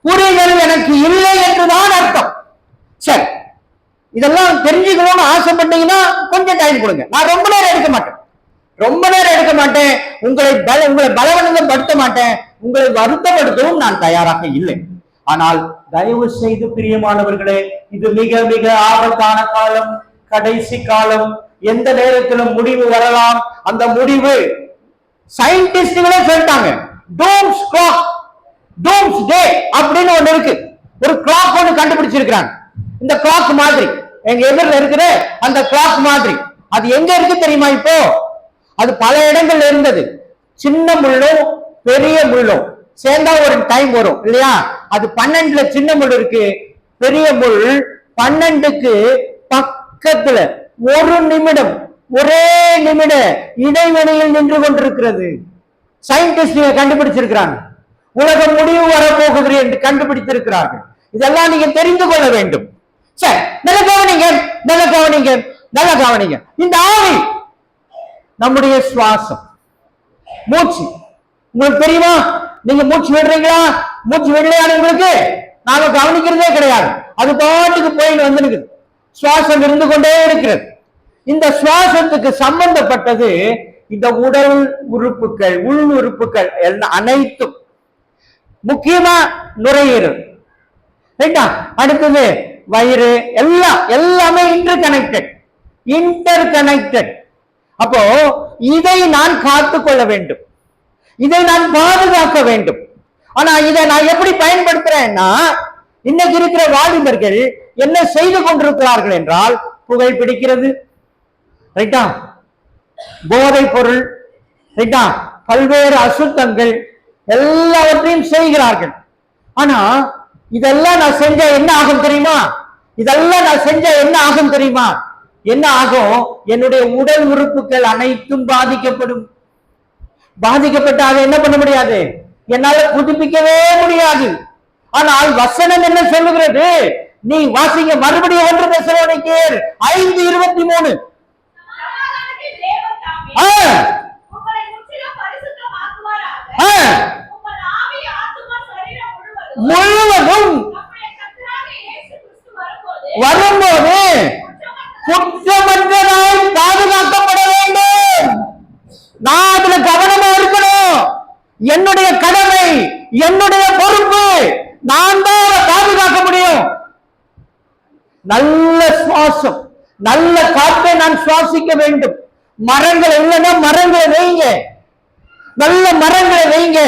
புரிதல் எனக்கு இல்லை என்றுதான் அர்த்தம். சரி, இதெல்லாம் தெரிஞ்சுக்கணும்னு ஆசைப்பட்டீங்கன்னா கொஞ்சம் டைம் கொடுங்க. நான் ரொம்ப நேரம் எடுக்க மாட்டேன். உங்களை பலவந்தப்படுத்த மாட்டேன். உங்களை வருத்தப்படுத்தவும் நான் தயாராக இல்லை. ஆனால் தயவு செய்து பிரியமானவர்களே, இது மிக மிக ஆபத்தான காலம், கடைசி காலம். எந்த நேரத்திலும் முடிவு வரலாம். அந்த முடிவு சயின்டிஸ்டுகளே சொல்லிட்டாங்க. டூம்ஸ் டே அப்படின்னு ஒண்ணு இருக்கு. ஒரு கிளாக் ஒண்ணு கண்டுபிடிச்சிருக்கிறாங்க. இந்த கிளாக் மாதிரி எங்க எதிரில் இருக்கிற அந்த கிளாக் மாதிரி அது எங்க இருக்கு தெரியுமா? இப்போ அது பல இடங்கள்ல இருந்தது. சின்ன முள்ளும் பெரிய முள்ளும் சேர்ந்தா ஒரு டைம் வரும் இல்லையா? அது 12ல சின்ன முள் இருக்கு, பெரிய முள் 12க்கு பக்கத்துல ஒரு நிமிடம், ஒரே நிமிட இடைவெளியில் நின்று கொண்டிருக்கிறது. சயின்டிஸ்ட் கண்டுபிடிச்சிருக்கிறாங்க. உலகம் முடிவு வரப்போகுது என்று கண்டுபிடித்திருக்கிறார்கள். இதெல்லாம் நீங்க தெரிந்து கொள்ள வேண்டும். சரி, நல்ல கவனிங்க, நல்ல கவனிங்க, நல்ல கவனிங்க. இந்த ஆவி நம்முடைய சுவாசம், மூச்சு. உங்களுக்கு தெரியுமா? நீங்க மூச்சு விடுறீங்களா? மூச்சு விடலையான்னு உங்களுக்கு நாம கவனிக்கிறதே கிடையாது. அது பாட்டுக்கு போயிட்டு வந்து சுவாசம் இருந்து கொண்டே இருக்கிறது. இந்த சுவாசத்துக்கு சம்பந்தப்பட்டது இந்த உடல் உறுப்புகள், உள் உறுப்புகள் அனைத்தும். முக்கியமா நுரையீரல், அடுத்தது வயிறு, எல்லாமே இன்டர் கனெக்டட். அப்போ இதை நான் காத்துக் கொள்ள வேண்டும், இதை நான் பாதுகாக்க வேண்டும். ஆனா இதை நான் எப்படி பயன்படுத்துறேன்னா, இன்னைக்கு இருக்கிற வாலிபர்கள் என்ன செய்து கொண்டிருக்கிறார்கள் என்றால், புகை பிடிக்கிறது, ரைட்டா, போதை பொருள், ரைட்டா, பல்வேறு அசுத்தங்கள் எல்லாவற்றையும் செய்கிறார்கள். ஆனா இதெல்லாம் நான் செஞ்ச என்ன ஆகும் தெரியுமா? இதெல்லாம் நான் செஞ்ச என்ன ஆகும் தெரியுமா? என்ன ஆகும்? என்னுடைய உடல் உறுப்புகள் அனைத்தும் பாதிக்கப்படும். பாதிக்கப்பட்டால் என்ன பண்ண முடியாது? என்னால புதுப்பிக்கவே முடியாது. ஆனால் வசனம் என்ன சொல்லுகிறது? நீ வாசிங்க மறுபடியும் 1 தெசலோனிக்கேயர் 5:23. முழுவதும் வரும்போது குற்றமற்றதாய் பாதுகாக்கப்பட வேண்டும். நான் அதுல கவனமா இருக்கணும். என்னுடைய கடமை, என்னுடைய பொறுப்பு. நான் தான் பாதுகாக்க முடியும். நல்ல சுவாசம், நல்ல காற்றை நான் சுவாசிக்க வேண்டும். மரங்கள் இல்லைன்னா மரங்களை வைங்க, நல்ல மரங்களை வைங்க.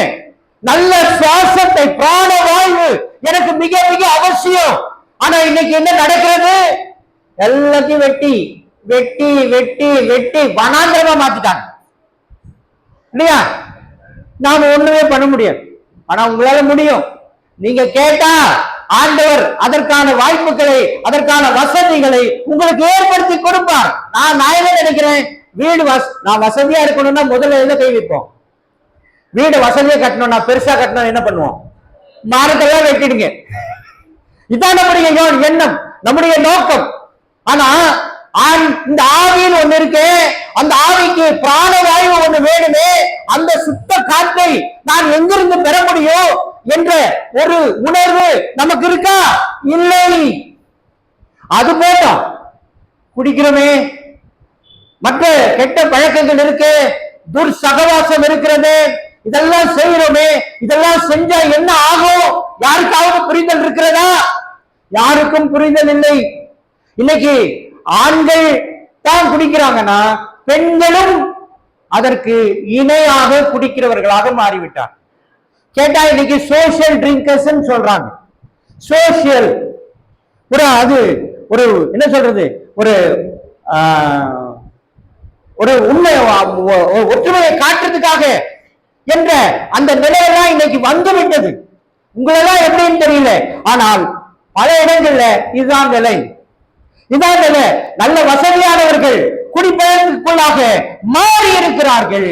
நல்ல சுவாசத்தை, பிராண வாழ்வு எனக்கு மிக மிக அவசியம். ஆனா இன்னைக்கு என்ன நடக்கிறது? எல்லாத்தையும் வெட்டி வெட்டி வெட்டி வெட்டி வனாந்திரமா மாத்திட்டாங்க இல்லையா? நாம ஒண்ணுமே பண்ண முடியாது. ஆனா உங்களால முடியும். நீங்க கேட்டா ஆண்டவர் அதற்கான வாய்ப்புகளை, அதற்கான வசதிகளை உங்களுக்கு ஏற்படுத்தி கொடுப்பார். நான் என்ன நினைக்கிறேன், வீடு நான் வசதியா இருக்கணும்னா முதல்ல எதை கை வைப்போம்? வீடு வசதியா கட்டணும்னா, பெருசா கட்டணும் என்ன பண்ணுவோம்? மரத்தெல்லாம் வெட்டிடுங்க. இதான் நம்முடைய எண்ணம், நம்முடைய நோக்கம். ஆனா இந்த ஆவியில் ஒண்ணு இருக்கு, அந்த ஆவிக்கு பிராணவாயு ஒண்ணு வேணுமே. அந்த சுத்த காற்றை நான் எங்கிருந்து பெற முடியும் என்ற ஒரு உணர்வு நமக்கு இருக்கா? இல்லை. அது போட்டோம் குடிக்கிறோமே, மற்ற கெட்ட பழக்கங்கள் இருக்கு, துர்சகவாசம் இருக்கிறது, இதெல்லாம் செய்யறோமே. இதெல்லாம் செஞ்சா என்ன ஆகும்? யாருக்காவது புரிதல் இருக்கிறதா? யாருக்கும் புரிதல் இல்லை. இன்னைக்கு ஆண்கள் தான் குடிக்கிறாங்கன்னா பெண்களும் அதற்கு இணையாக குடிக்கிறவர்களாக மாறிவிட்டார். கேட்டா இன்னைக்கு சோசியல் ட்ரிங்கர்ஸ் சொல்றாங்க. சோசியல் அது ஒரு என்ன சொல்றது, ஒரு உண்மை, ஒற்றுமையை காட்டுறதுக்காக என்ற அந்த நிலையெல்லாம் இன்னைக்கு வந்துவிட்டது. உங்களெல்லாம் எப்படின்னு தெரியல, ஆனால் பல இடங்கள்ல இதுதான் நிலை. இதான் நிலை. நல்ல வசதியானவர்கள் குடிப்பதற்குள்ளாக மாறி இருக்கிறார்கள்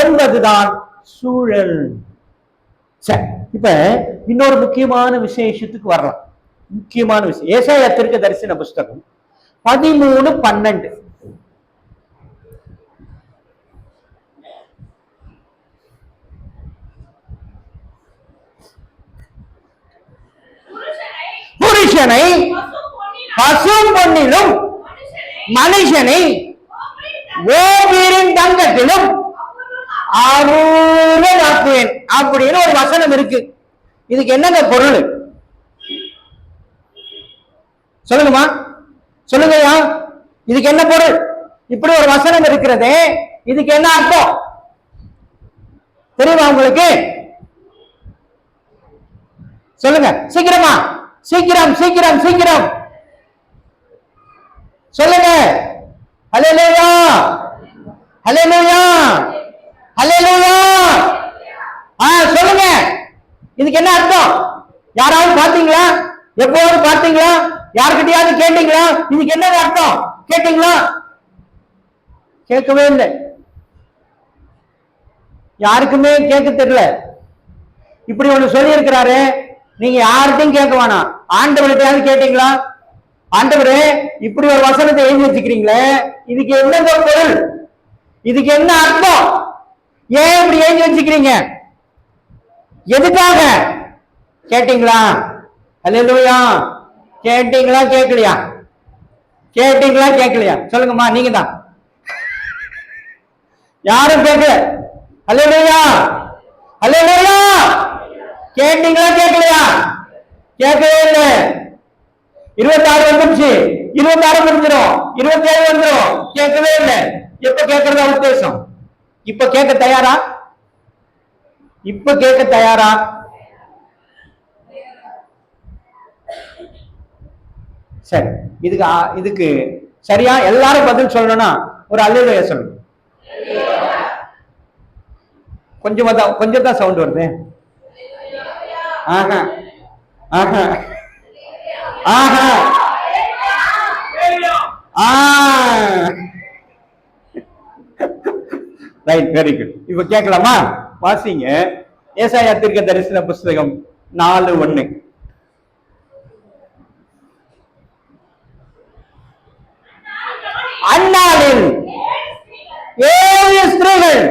என்பதுதான் சூழல். சரி, இப்ப இன்னொரு முக்கியமான விசேஷத்துக்கு வரலாம். முக்கியமான விஷயம் ஏசாயா தீர்க்கதரிசன புஸ்தகம் 13:12. புருஷனை பசும் பொன்னிலும் மனுஷனை ஓவியரின் தங்கத்திலும் அருளாக்குவேன் அப்படின்னு ஒரு வசனம் இருக்கு. இதுக்கு என்னங்க பொருள் சொல்லுங்கம்மா, சொல்லுங்கய்யா. இதுக்கு என்ன பொருள்? இப்படி ஒரு வசனம் இருக்கிறதே, இதுக்கு என்ன அர்த்தம் தெரியுமா உங்களுக்கு? சொல்லுங்க சீக்கிரமா, சீக்கிரம் சீக்கிரம் சீக்கிரம் சொல்லுங்க. ஹல்லேலூயா, ஹல்லேலூயா, ஹல்லேலூயா. சொல்லுங்க. இதுக்கு என்ன அர்த்தம்? யாராவது பாத்தீங்களா? எப்போது பாத்தீங்களா? யாருக்கிட்டையாவது கேட்டீங்களா? இதுக்கு என்ன அர்த்தம் கேட்டீங்களா? கேட்கவே இல்லை. யாருக்குமே கேட்க தெரியல. இப்படி ஒண்ணு சொல்லி இருக்கிறாரு. நீங்க யார்கிட்டையும் கேட்க வேணாம், ஆண்டவர்கிட்டயாவது கேட்டீங்களா? ஆண்டவரே, இப்படி ஒரு வசனத்தை எழுதி வச்சுக்கிறீங்களே, இதுக்கு என்ன பொருள்? இதுக்கு என்ன அர்த்தம்? ஏன் இப்படி எழுதி வச்சுக்கிறீங்க? எதுக்காக கேட்டீங்களா? அல்லேலூயா. கேட்டீங்களா கேட்கலையா? கேட்டீங்களா கேட்கலையா? சொல்லுங்கம்மா, நீங்க தான். யாரும் கேட்கல. அல்லேலூயா, அல்லேலூயா. கேட்டீங்களா கேட்கலையா? கேட்கவே இல்லை. 26 வந்துருச்சு, 26 முடிஞ்சிடும், 27 வந்துடும். கேட்கவே இல்லை. எப்ப கேட்கறதா உத்தேசம்? இப்ப கேட்க தயாரா? இப்ப கேட்க தயாரா? சரி, இதுக்கு சரியா எல்லாரும் பதில் சொல்லணும்னா ஒரு அல்லேலூயா சொல்லுங்க. கொஞ்சம் தான் சவுண்ட் வருது. ஆஹா, ஆஹா, ஆஹா. Right, very good. இப்ப கேட்கலாமா? வாசிங்க ஏசாயா தீர்க்க தரிசன புஸ்தகம் 4:1. அந்நாளில் 7 ஸ்திரீகள்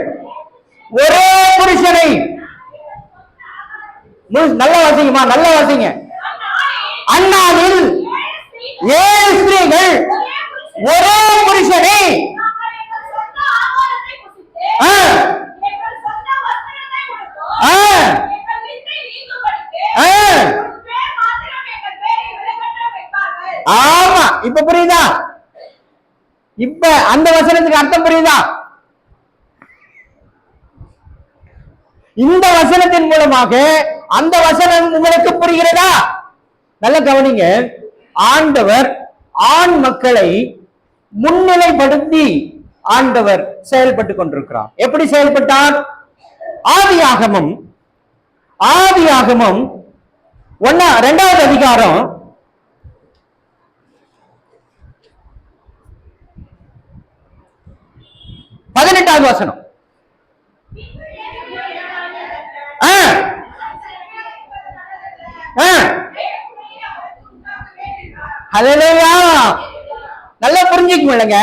ஒரே புருஷனை, நல்ல வாசிங்கம்மா, நல்ல வாசிங்க. அந்நாளில் 7 ஸ்திரீகள் ஒரே புருஷனை ஆமா. இப்ப புரியுதா? இப்ப அந்த வசனத்துக்கு அர்த்தம் புரியுதா? இந்த வசனத்தின் மூலமாக அந்த வசனம் உங்களுக்கு புரிகிறதா? நல்ல கவனிங்க. ஆண்டவர் ஆண் மக்களை முன்னிலைப்படுத்தி ஆண்டவர் செயல்பட்டு கொண்டிருக்கிறார். எப்படி செயல்பட்டார்? ஆதியாகமம் 2வது அதிகாரம் 18வது வசனம். நல்லா புரிஞ்சுக்கங்க.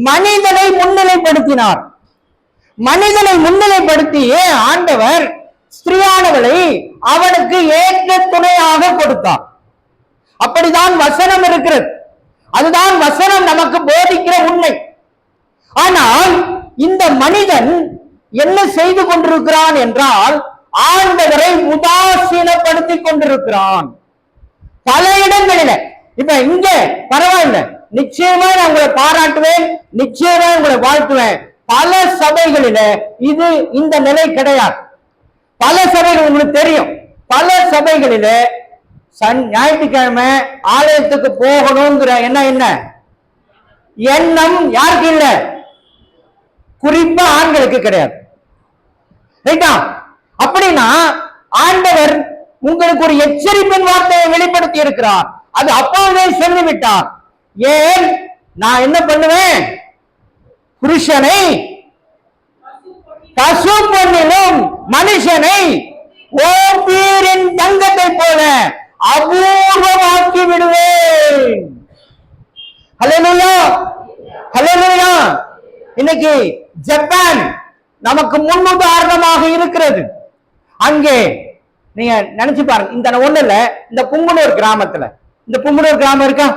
மனிதனை முன்னிலைப்படுத்தினார். மனிதனை முன்னிலைப்படுத்தி ஆண்டவர் ஸ்திரீயானவளை அவனுக்கு ஏற்ற துணையாக கொடுத்தார். அப்படிதான் வசனம் இருக்கிறது. அதுதான் வசனம் நமக்கு போதிக்கிற உண்மை. ஆனால் இந்த மனிதன் என்ன செய்து கொண்டிருக்கிறான் என்றால், ஆண்டவரை உதாசீனப்படுத்தி கொண்டிருக்கிறான் பல இடங்களில. இப்ப இங்க பரவாயில்ல, நிச்சயமா நான் உங்களை பாராட்டுவேன், நிச்சயமா உங்களை வாழ்த்துவேன். பல சபைகளில இந்த நிலை கிடையாது. பல சபைகள் உங்களுக்கு தெரியும். பல சபைகளில ஞாயிற்றுக்கிழமை ஆலயத்துக்கு போகணுங்கிற என்ன எண்ணம் யாருக்கு இல்ல? குறிப்பா ஆண்களுக்கு கிடையாது. ரைட்டா? அப்படின்னா ஆண்டவர் உங்களுக்கு ஒரு எச்சரிப்பின் வார்த்தையை வெளிப்படுத்தி இருக்கிறார். அது அப்போதே சொல்லிவிட்டார். ஏன்? நான் என்ன பண்ணுவேன்? புருஷனை பசும்பொன்னிலும் மனுஷனை ஓம்பீரின் தங்கத்தை போல அபூர்வமாக்கி விடுவேன். ஹல்லேலூயா, ஹல்லேலூயா. இன்னைக்கு ஜப்பான் நமக்கு முன்னுதாரணமாக இருக்கிறது. அங்கே நீங்க நினைச்சு பாருங்க. இந்த ஒண்ணு இல்ல, இந்த புங்குனூர் கிராமத்துல, இந்த புங்குனூர் கிராமம் இருக்கா?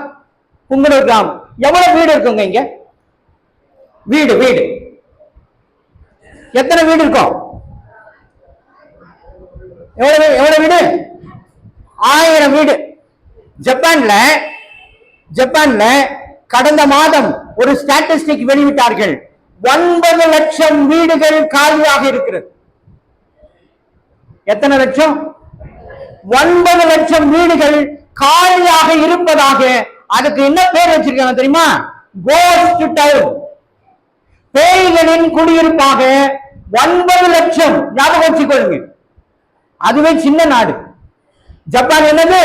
புங்குனூர் கிராமம் எவ்வளவு வீடு இருக்குங்க? இங்க வீடு எத்தனை வீடு இருக்கும்? எவ்வளவு வீடு? 1000 வீடு. ஜப்பான்ல கடந்த மாதம் ஒரு ஸ்டாட்டிஸ்டிக் வெளியிட்டார்கள். 9 லட்சம் வீடுகள் காலியாக இருக்கிறது. எத்தனை லட்சம்? 9 லட்சம் வீடுகள் காலியாக இருப்பதாக அதுக்கு என்ன பேர் வச்சிருக்காங்க தெரியுமா? கோஸ்ட் டவுன், பேய்களின் குடியிருப்பாக 9 லட்சம். ஞாபகம் வச்சுக்கொள்ளுங்க. அதுவே சின்ன நாடு. ஜப்பான் என்னது?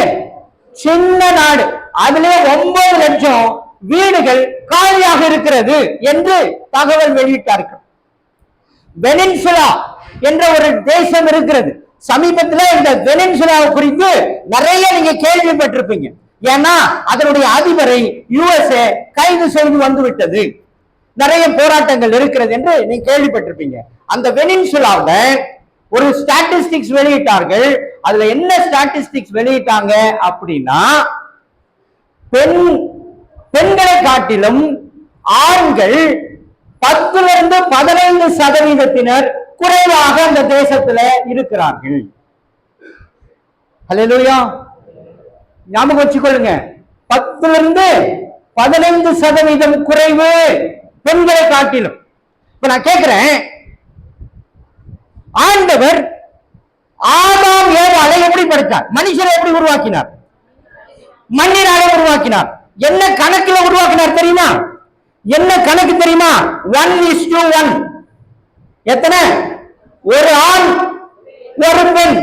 சின்ன நாடு. அதிலே 9 லட்சம் வீடுகள் காலியாக இருக்கிறது என்று தகவல் வெளியிட்டார்கள். வெனின்சுலா என்ற ஒரு தேசம் இருக்கிறது. சமீபத்தில் இந்த வெனின்சுலா குறித்து நிறைய நீங்க கேள்விப்பட்டிருப்பீங்க. ஏன்னா அதனுடைய அதிபரை USA கைது செய்து வந்து விட்டது. நிறைய போராட்டங்கள் இருக்கிறது என்று நீங்க கேள்விப்பட்டிருப்பீங்க. அந்த வெனின்சுலாவுல ஒரு ஸ்டாட்டிஸ்டிக்ஸ் வெளியிட்டார்கள். அதுல என்ன ஸ்டாட்டிஸ்டிக்ஸ் வெளியிட்டாங்க அப்படின்னா, பெண்களை காட்டிலும் ஆண்கள் 10-15% குறைவாக அந்த தேசத்துல இருக்கிறார்கள். ஹல்லேலூயா. ஞாபகம் வச்சுக்கொள்ளுங்க, 10-15% குறைவு பெண்களை காட்டிலும். இப்ப நான் கேட்கிறேன், ஆண்டவர் ஆதாம் ஏவாளை எப்படி படைத்தார்? மனுஷனை எப்படி உருவாக்கினார்? மண்ணினாலே உருவாக்கினார். என்ன கணக்குல உருவாக்கினார் தெரியுமா? என்ன கணக்கு தெரியுமா? 1:1. எத்தனை? ஒரு ஆண் ஒரு பெண்,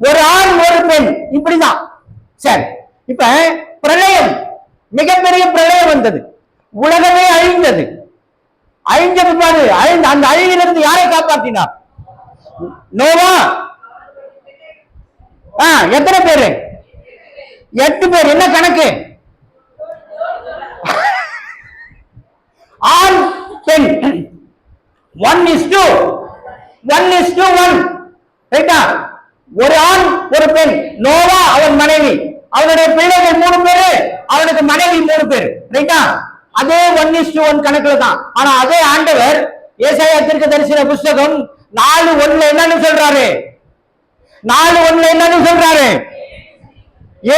ஒரு ஆண் ஒரு பெண், இப்படிதான். சரி, இப்ப பிரளயம், மிகப்பெரிய பிரளயம் வந்தது. உலகமே அழிந்தது. அழிஞ்சது பாரு. அந்த அழிவிலிருந்து யாரை காப்பாற்றினார்? நோவா. எத்தனை பேரு? 8 பேர். என்ன கணக்கு? ஆண் பெண் 1:1. ரைட்டா? ஒரு ஆண் ஒரு பெண். நோவா, அவன் மனைவி, அவனுடைய பிள்ளைகள் 3 பேரு, அவனுக்கு மனைவி 3 பேர். ரைட்டா? அதே 1:1 கணக்குல தான். ஆனா அதே ஆண்டவர் ஏசாயா தீர்க்கதரிசன புஸ்தகம் 4:1 என்னன்னு சொல்றாரு? 4:1 என்னன்னு சொல்றாரு?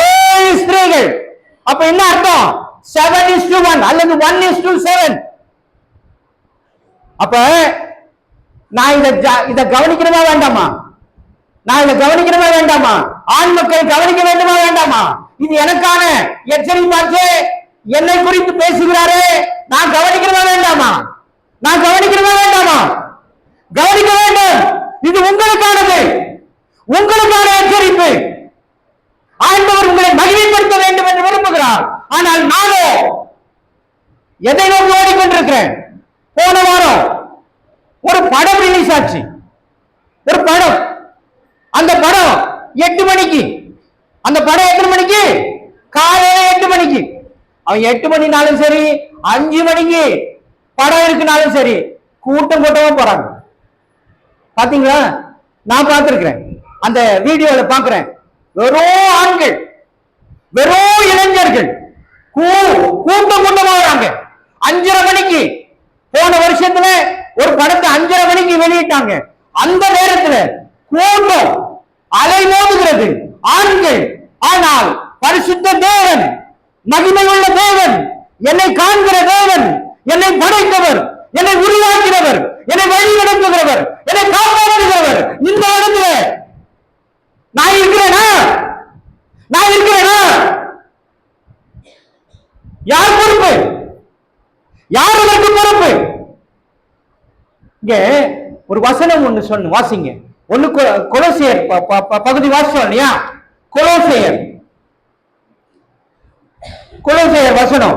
7 ஸ்திரீகள். அப்ப என்ன அர்த்தம்? 7:1 அல்லது 1:7. அப்ப நான் இத கவனிக்கிறதா வேண்டாமா? நான் இதை கவனிக்கிறதா வேண்டாமா? ஆண் மக்கள் கவனிக்க வேண்டுமா வேண்டாமா? இது எனக்கான எச்சரிப்பாச்சே. என்னை குறித்து பேசுகிறாரே, நான் கவனிக்கிறதா வேண்டாமா? நான் கவனிக்கிறதா வேண்டாமா? கவனிக்க வேண்டும். இது உங்களுக்கானது, உங்களுக்கான எச்சரிப்பு. ஆண்டவர் உங்களை மகிமைப்படுத்த வேண்டும் என்று விரும்புகிறார். ஆனால் நானோ எதை நோக்கி ஓடிக்கொண்டிருக்கிறேன்? போன வாரம் ஒரு படம் ரிலீஸ் ஆச்சு. ஒரு படம். அந்த படம் 8 மணிக்கு. அந்த படம் எத்தனை மணிக்கு? காலையில 8 மணிக்கு. அவன் 8 மணினாலும் சரி, 5 மணிக்கு படம் இருக்குனாலும் சரி, கூட்டமா போறாங்க. பாத்தீங்களா? நான் பார்த்திருக்கிறேன். அந்த வீடியோல பாக்குறேன். வெறும் ஆண்கள், வெறும் இளைஞர்கள் கூட்டமா வராங்க. 5:30 மணிக்கு. போன வருஷத்துல ஒரு படத்தை 5:30 மணிக்கு வெளியிட்டாங்க. அந்த நேரத்துல கூட்டம் அலைமோதுகிறது, ஆண்கள். ஆனால் பரிசுத்த தேவன், மகிமையுள்ள தேவன், என்னை காண்கிற தேவன், என்னை படைத்தவர், என்னை உருவாக்கிறவர், என்னை வழி நடத்துகிறவர், என்னை காப்பாற்றுகிறவர் இந்த இடத்துல நான் இருக்கிறேனா? நான் இருக்கிறேனா? யார் பொறுப்பு? யார் அதற்கு பொறுப்பு? இங்க ஒரு வசனம் ஒண்ணு சொன்ன வாசிங்க. ஒண்ணு கொலோசியர் பகுதி வாசிச்சோம் இல்லையா? கொலோசியர் வசனம்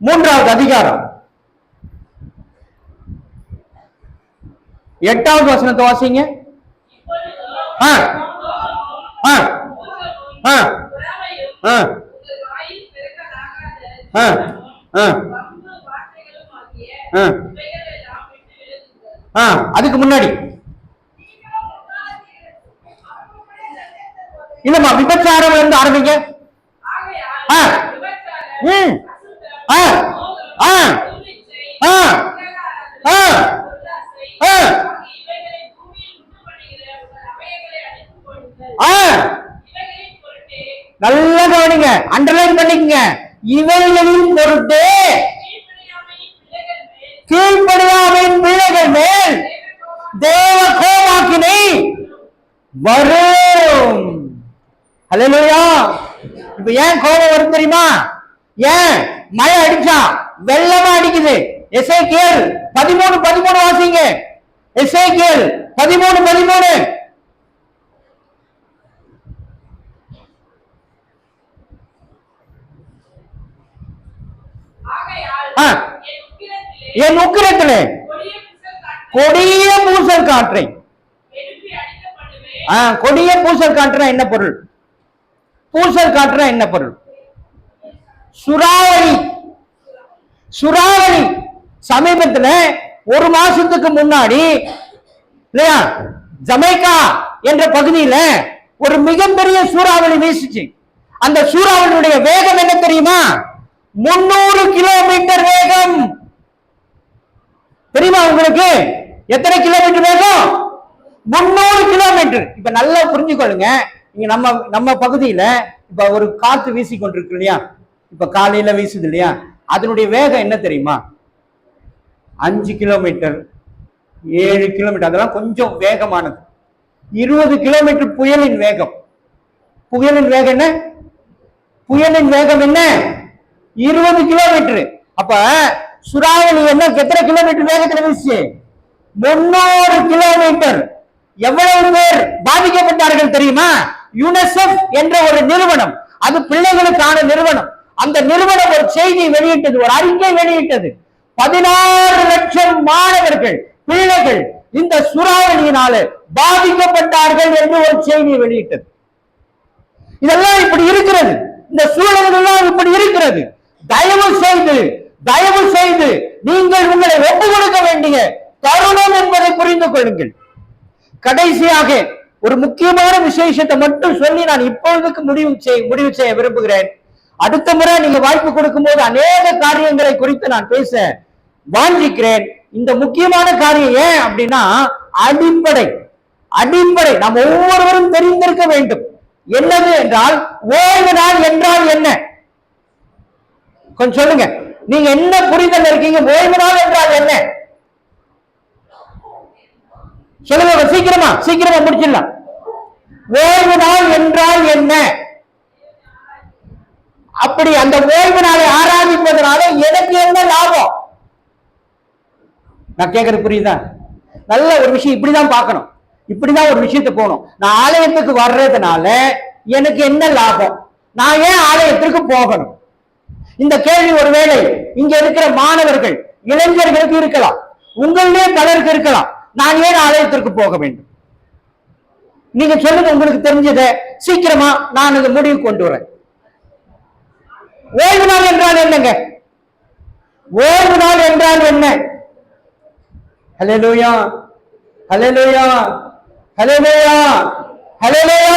3வது அதிகாரம் 8வது வசனத்தை வாசிங்க. அதுக்கு முன்னாடி இல்லம்மா, விபச்சாரம் இருந்து ஆரம்பிங்க. நல்லா கவனிங்க, அண்டர்லைன் பண்ணிக்கங்க. இவைகளின் பொருட்டு கீழ்ப்படியாமையின் பிள்ளைகள் மேல் தேவ கோபாக்கினை வரும். அல்லேலூயா. இப்ப ஏன் கோபம் வரும் தெரியுமா? ஏன் மழை அடிச்சா வெள்ளமா அடிக்குது? எசேக்கியேல் 13:13 வாசிங்க. எசேக்கியேல் 13:13. என் உக்கிரத்திலே கொடிய பூசல் காற்றை. கொடிய பூசல் காற்றுனா என்ன பொருள்? பூசல் காற்றுனா என்ன பொருள்? சுறாவளி. சுறாவளி. சமீபத்துல ஒரு மாசத்துக்கு முன்னாடி இல்லையா, ஜமைக்கா என்ற பகுதியில ஒரு மிகப்பெரிய சூறாவளி வீசுச்சு. அந்த சூறாவளியுடைய வேகம் என்ன தெரியுமா? 300 கிலோமீட்டர் வேகம். தெரியுமா உங்களுக்கு? எத்தனை கிலோமீட்டர் வேகம்? 300 கிலோமீட்டர். இப்ப நல்லா புரிஞ்சுக்கொள்ளுங்க. இங்க நம்ம பகுதியில இப்ப ஒரு காத்து வீசி கொண்டிருக்கு இல்லையா, இப்ப காலையில வீசுது இல்லையா, அதனுடைய வேகம் என்ன தெரியுமா? 5 கிலோமீட்டர், 7 கிலோமீட்டர். அதெல்லாம் கொஞ்சம் வேகமானது. 20 கிலோமீட்டர் புயலின் வேகம். புயலின் வேகம் என்ன? புயலின் வேகம் என்ன? 20 கிலோமீட்டர். அப்ப சூறாவளி என்ன எத்தனை கிலோமீட்டர் வேகத்தில் வீசுச்சு? 300 கிலோமீட்டர். எவ்வளவு பேர் பாதிக்கப்பட்டார்கள் தெரியுமா? யுனிசெஃப் என்ற ஒரு நிறுவனம், அது பிள்ளைகளுக்கான நிறுவனம். அந்த நிறுவனம் ஒரு செய்தி வெளியிட்டது, ஒரு அறிக்கை வெளியிட்டது. 16 லட்சம் மாணவர்கள், பிள்ளைகள் இந்த சூறாவளியினால பாதிக்கப்பட்டார்கள் என்று ஒரு செய்தி வெளியிட்டது. இதெல்லாம் இப்படி இருக்கிறது. இந்த சூழல்கள் இப்படி இருக்கிறது. தயவு செய்து நீங்கள் உங்களை ஒப்புக் கொடுக்க வேண்டிய தருணம் என்பதை புரிந்து கொள்ளுங்கள். கடைசியாக ஒரு முக்கியமான விசேஷத்தை மட்டும் சொல்லி நான் இப்பொழுதுக்கு முடிவு செய்ய விரும்புகிறேன். அடுத்த முறை நீங்க வாய்ப்பு கொடுக்கும் போது அநேக காரியங்களை குறித்து நான் பேச வாஞ்சிக்கிறேன். இந்த முக்கியமான காரியம் ஏன் அப்படின்னா, அடிப்படை நாம் ஒவ்வொருவரும் தெரிந்திருக்க வேண்டும். என்னது என்றால், ஓய்வு நாள் என்றால் என்ன? கொஞ்சம் சொல்லுங்க. நீங்க என்ன புரிதல் இருக்கீங்க? ஓய்வு நாள் என்றால் என்ன சொல்லுங்க. சீக்கிரமா முடிச்சிடலாம். ஓய்வு நாள் என்றால் என்ன? அப்படி அந்த ஓய்வு நாளை ஆராதிப்பதனால எனக்கு என்ன லாபம்? நான் கேட்கறது புரியுதா? நல்ல ஒரு விஷயம் இப்படிதான் பார்க்கணும். இப்படிதான் ஒரு விஷயத்தை போகணும். நான் ஆலயத்துக்கு வர்றதுனால எனக்கு என்ன லாபம்? நான் ஏன் ஆலயத்திற்கு போகணும்? இந்த கேள்வி ஒருவேளை இங்க இருக்கிற மாணவர்கள், இளைஞர்களுக்கு இருக்கலாம், உங்களுடைய பலருக்கு இருக்கலாம். நான் ஏன் ஆலயத்திற்கு போக வேண்டும்? நீங்க சொல்லுங்க, உங்களுக்கு தெரிஞ்சதை சீக்கிரமா நான் இந்த முடிவு கொண்டு வரேன். ஓய்வு நாள் என்றால் என்னங்க? ஓய்வு நாள் என்றால் என்ன? ஹல்லேலூயா, ஹல்லேலூயா, ஹல்லேலூயா, ஹல்லேலூயா.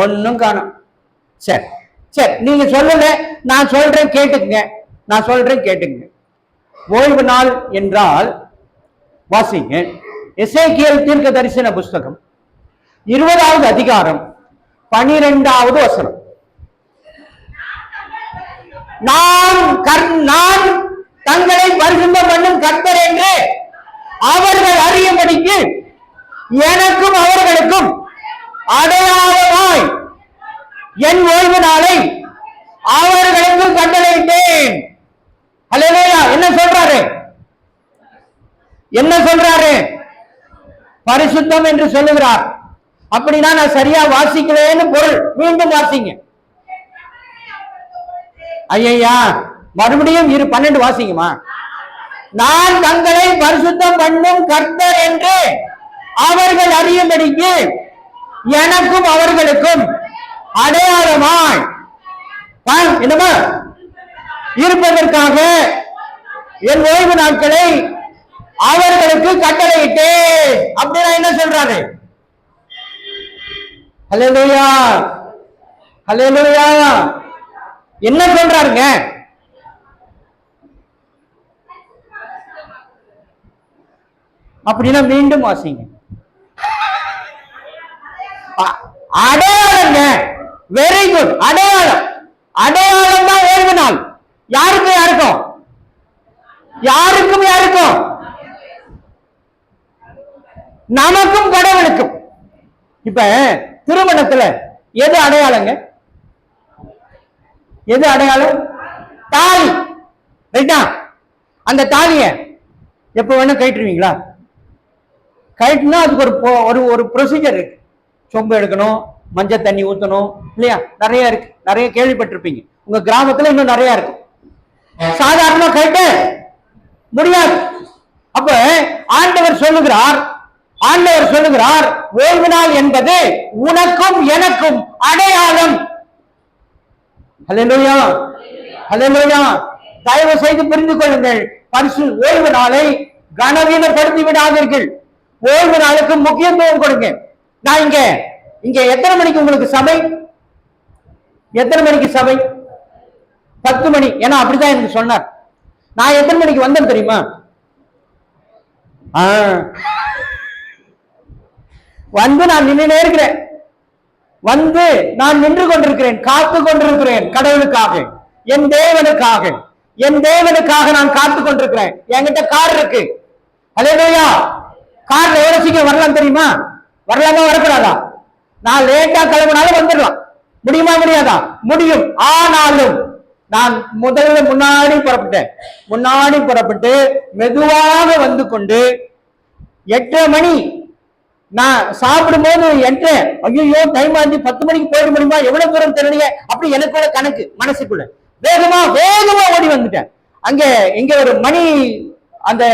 ஒன்னும் காணோம். சரி, நீங்க சொல்லுங்க, நான் சொல்றேன் கேட்டுக்குங்க. ஓய்வு நாள் என்றால் வாசிங்க. எசேக்கியேல் தீர்க்க தரிசன புஸ்தகம் 20வது அதிகாரம் 12வது வசனம். நான் தங்களை பரிசுத்தம் பண்ணும் கர்த்தர் என்று அவர்கள் அறியும்படிக்கு எனக்கும் அவர்களுக்கும் அடையாளமாய் என் ஓய்வு நாளை அவர்களுக்கு கட்டளையிட்டேன். ஹல்லேலூயா. என்ன சொல்றாரு? பரிசுத்தம் என்று சொல்லுகிறார். அப்படின்னா நான் சரியா வாசிக்கலன்னு பொருள். மீண்டும் வாசிங்க. ஐயா, மறுபடியும் 12 வாசிங்கம்மா. நான் தங்களை பரிசுத்தம் பண்ணும் கர்த்தர் என்று அவர்கள் அறியும்படிக்கு எனக்கும் அவர்களுக்கும் அடையாளமாய் என்னமா இருப்பதற்காக என் ஓய்வு நாட்களை அவர்களுக்கு கட்டளையிட்டேன். அப்படின்னா என்ன சொல்றாரு? ஹல்லேலூயா, ஹல்லேலூயா. என்ன சொல்றாருங்க? அப்படின்னா மீண்டும் வாசிங்க. அடையாளங்க. Very good. அடையாளம் தான் ஓய்வு நாள். யாருக்கும் நமக்கும் கடவுளுக்கும். இப்ப திருமணத்துல எது அடையாளங்க? எது அடையாளம்? தாலி. ரைட்டா? அந்த தாலிய எப்ப வேணா கழட்டுருவீங்களா? கழட்டுனா அதுக்கு ஒரு ஒரு ப்ரொசீஜர் இருக்கு. சொம்பு எடுக்கணும், மஞ்சள் தண்ணி ஊத்தணும், இல்லையா? நிறைய இருக்கு, நிறைய கேள்விப்பட்டிருப்பீங்க. உங்க கிராமத்துல இன்னும் நிறைய இருக்கு. சாதாரணமா கழட்ட முடியாது. அப்ப ஆண்டவர் சொல்லுகிறார், ஓய்வு நாள் என்பது உனக்கும் எனக்கும் அடையாளம். ஹல்லேலூயா, ஹல்லேலூயா. தயவு செய்து புரிந்து கொள்ளுங்கள், பரிசு ஓய்வு நாளை கனவீனப்படுத்தி விடாதீர்கள். ஓய்வு நாளுக்கு முக்கியத்துவம் கொடுங்க. நான் இங்க எத்தனை மணிக்கு உங்களுக்கு சபை? எத்தனை மணிக்கு சபை? 10 மணி. ஏன்னா அப்படிதான் எனக்கு சொன்னார். நான் எத்தனை மணிக்கு வந்தேன் தெரியுமா? வந்து நான் நின்று இருக்கிறேன், வந்து நான் நின்று கொண்டிருக்கிறேன், காத்து கொண்டிருக்கிறேன் கடவுளுக்காக, என் தேவனுக்காக நான் காத்து கொண்டிருக்கிறேன். என்கிட்ட கார் இருக்கு. ஹல்லேலூயா. கார்ல எவ்வளவு சீக்கிரம் வரலாம் தெரியுமா? வரலாமா, வரக்கூடாதா? நான் லேட்டா கிளம்பினாலும் வந்துடலாம். முடியுமா, முடியாதா? முடியும். ஆனாலும் நான் முதல்ல முன்னாடி புறப்பட்டு மெதுவாக வந்து கொண்டு 8:30 மணி நான் சாப்பிடும் போது ஐயோ டைம் ஆச்சு, 10 மணிக்கு போயிட முடியுமா, எவ்வளவு தூரம் தெரியல, அப்படி எனக்குள்ள கணக்கு மனசுக்குள்ள. வேகமா ஓடி வந்துட்டேன். இங்க ஒரு மணி, அந்த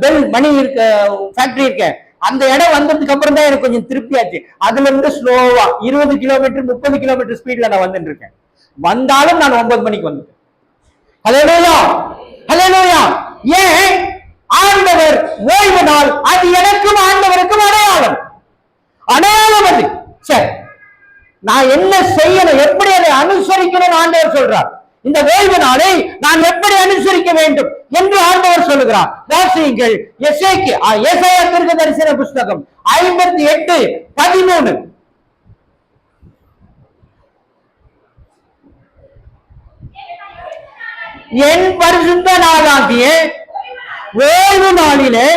பெல் மணி இருக்க ஃபேக்டரி இருக்க, அந்த இடம் வந்ததுக்கு அப்புறம் தான் எனக்கு கொஞ்சம் திருப்தி ஆச்சு. அதுல இருந்து ஸ்லோவா 20 கிலோமீட்டர் 30 கிலோமீட்டர் ஸ்பீட்ல நான் வந்துட்டு இருக்கேன். வந்தாலும் நான் 9 மணிக்கு வந்துட்டேன். ஹல்லேலூயா, ஹல்லேலூயா. ஏன்? ஆண்டவர் ஓய்வு நாள், அது எனக்கும் ஆண்டவருக்கும் அடையாளம். அது சரி, நான் என்ன செய்யணும், எப்படி அதை அனுசரிக்கணும் ஆண்டவர் சொல்றார். இந்த ஓய்வு நாளை நான் எப்படி அனுசரிக்க வேண்டும் என்று ஆண்டவர் சொல்லுகிறார். வாசியுங்கள், ஏசாயா தீர்க்கதரிசன புஸ்தகம் 58:13. என் பரிசுத்த நாளாகிய ஓய்வு நாளிலே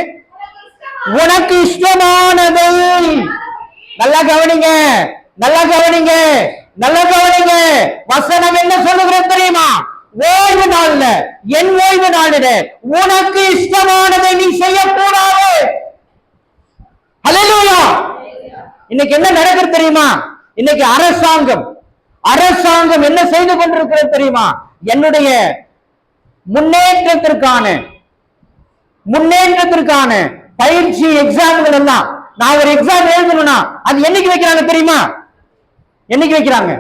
உனக்கு இஷ்டமானதை, நல்லா கவனிங்க, வசனம் என்ன சொல்லுகிறது தெரியுமா? ஓய்வு நாள்ல, என் ஓய்வு நாளில உனக்கு இஷ்டமானதை நீ செய்யக்கூடாது. ஹல்லேலூயா. இன்னைக்கு என்ன நடக்குது தெரியுமா? இன்னைக்கு அரசாங்கம் என்ன செய்து கொண்டிருக்கிறது தெரியுமா? என்னுடைய முன்னேற்றத்திற்கான பயிற்சி எக்ஸாம்கள் எல்லாம், நான் ஒரு எக்ஸாம் எழுதணும்னா அது என்னைக்கு வைக்கிறாங்க தெரியுமா? என்னைக்கு வைக்கிறாங்க?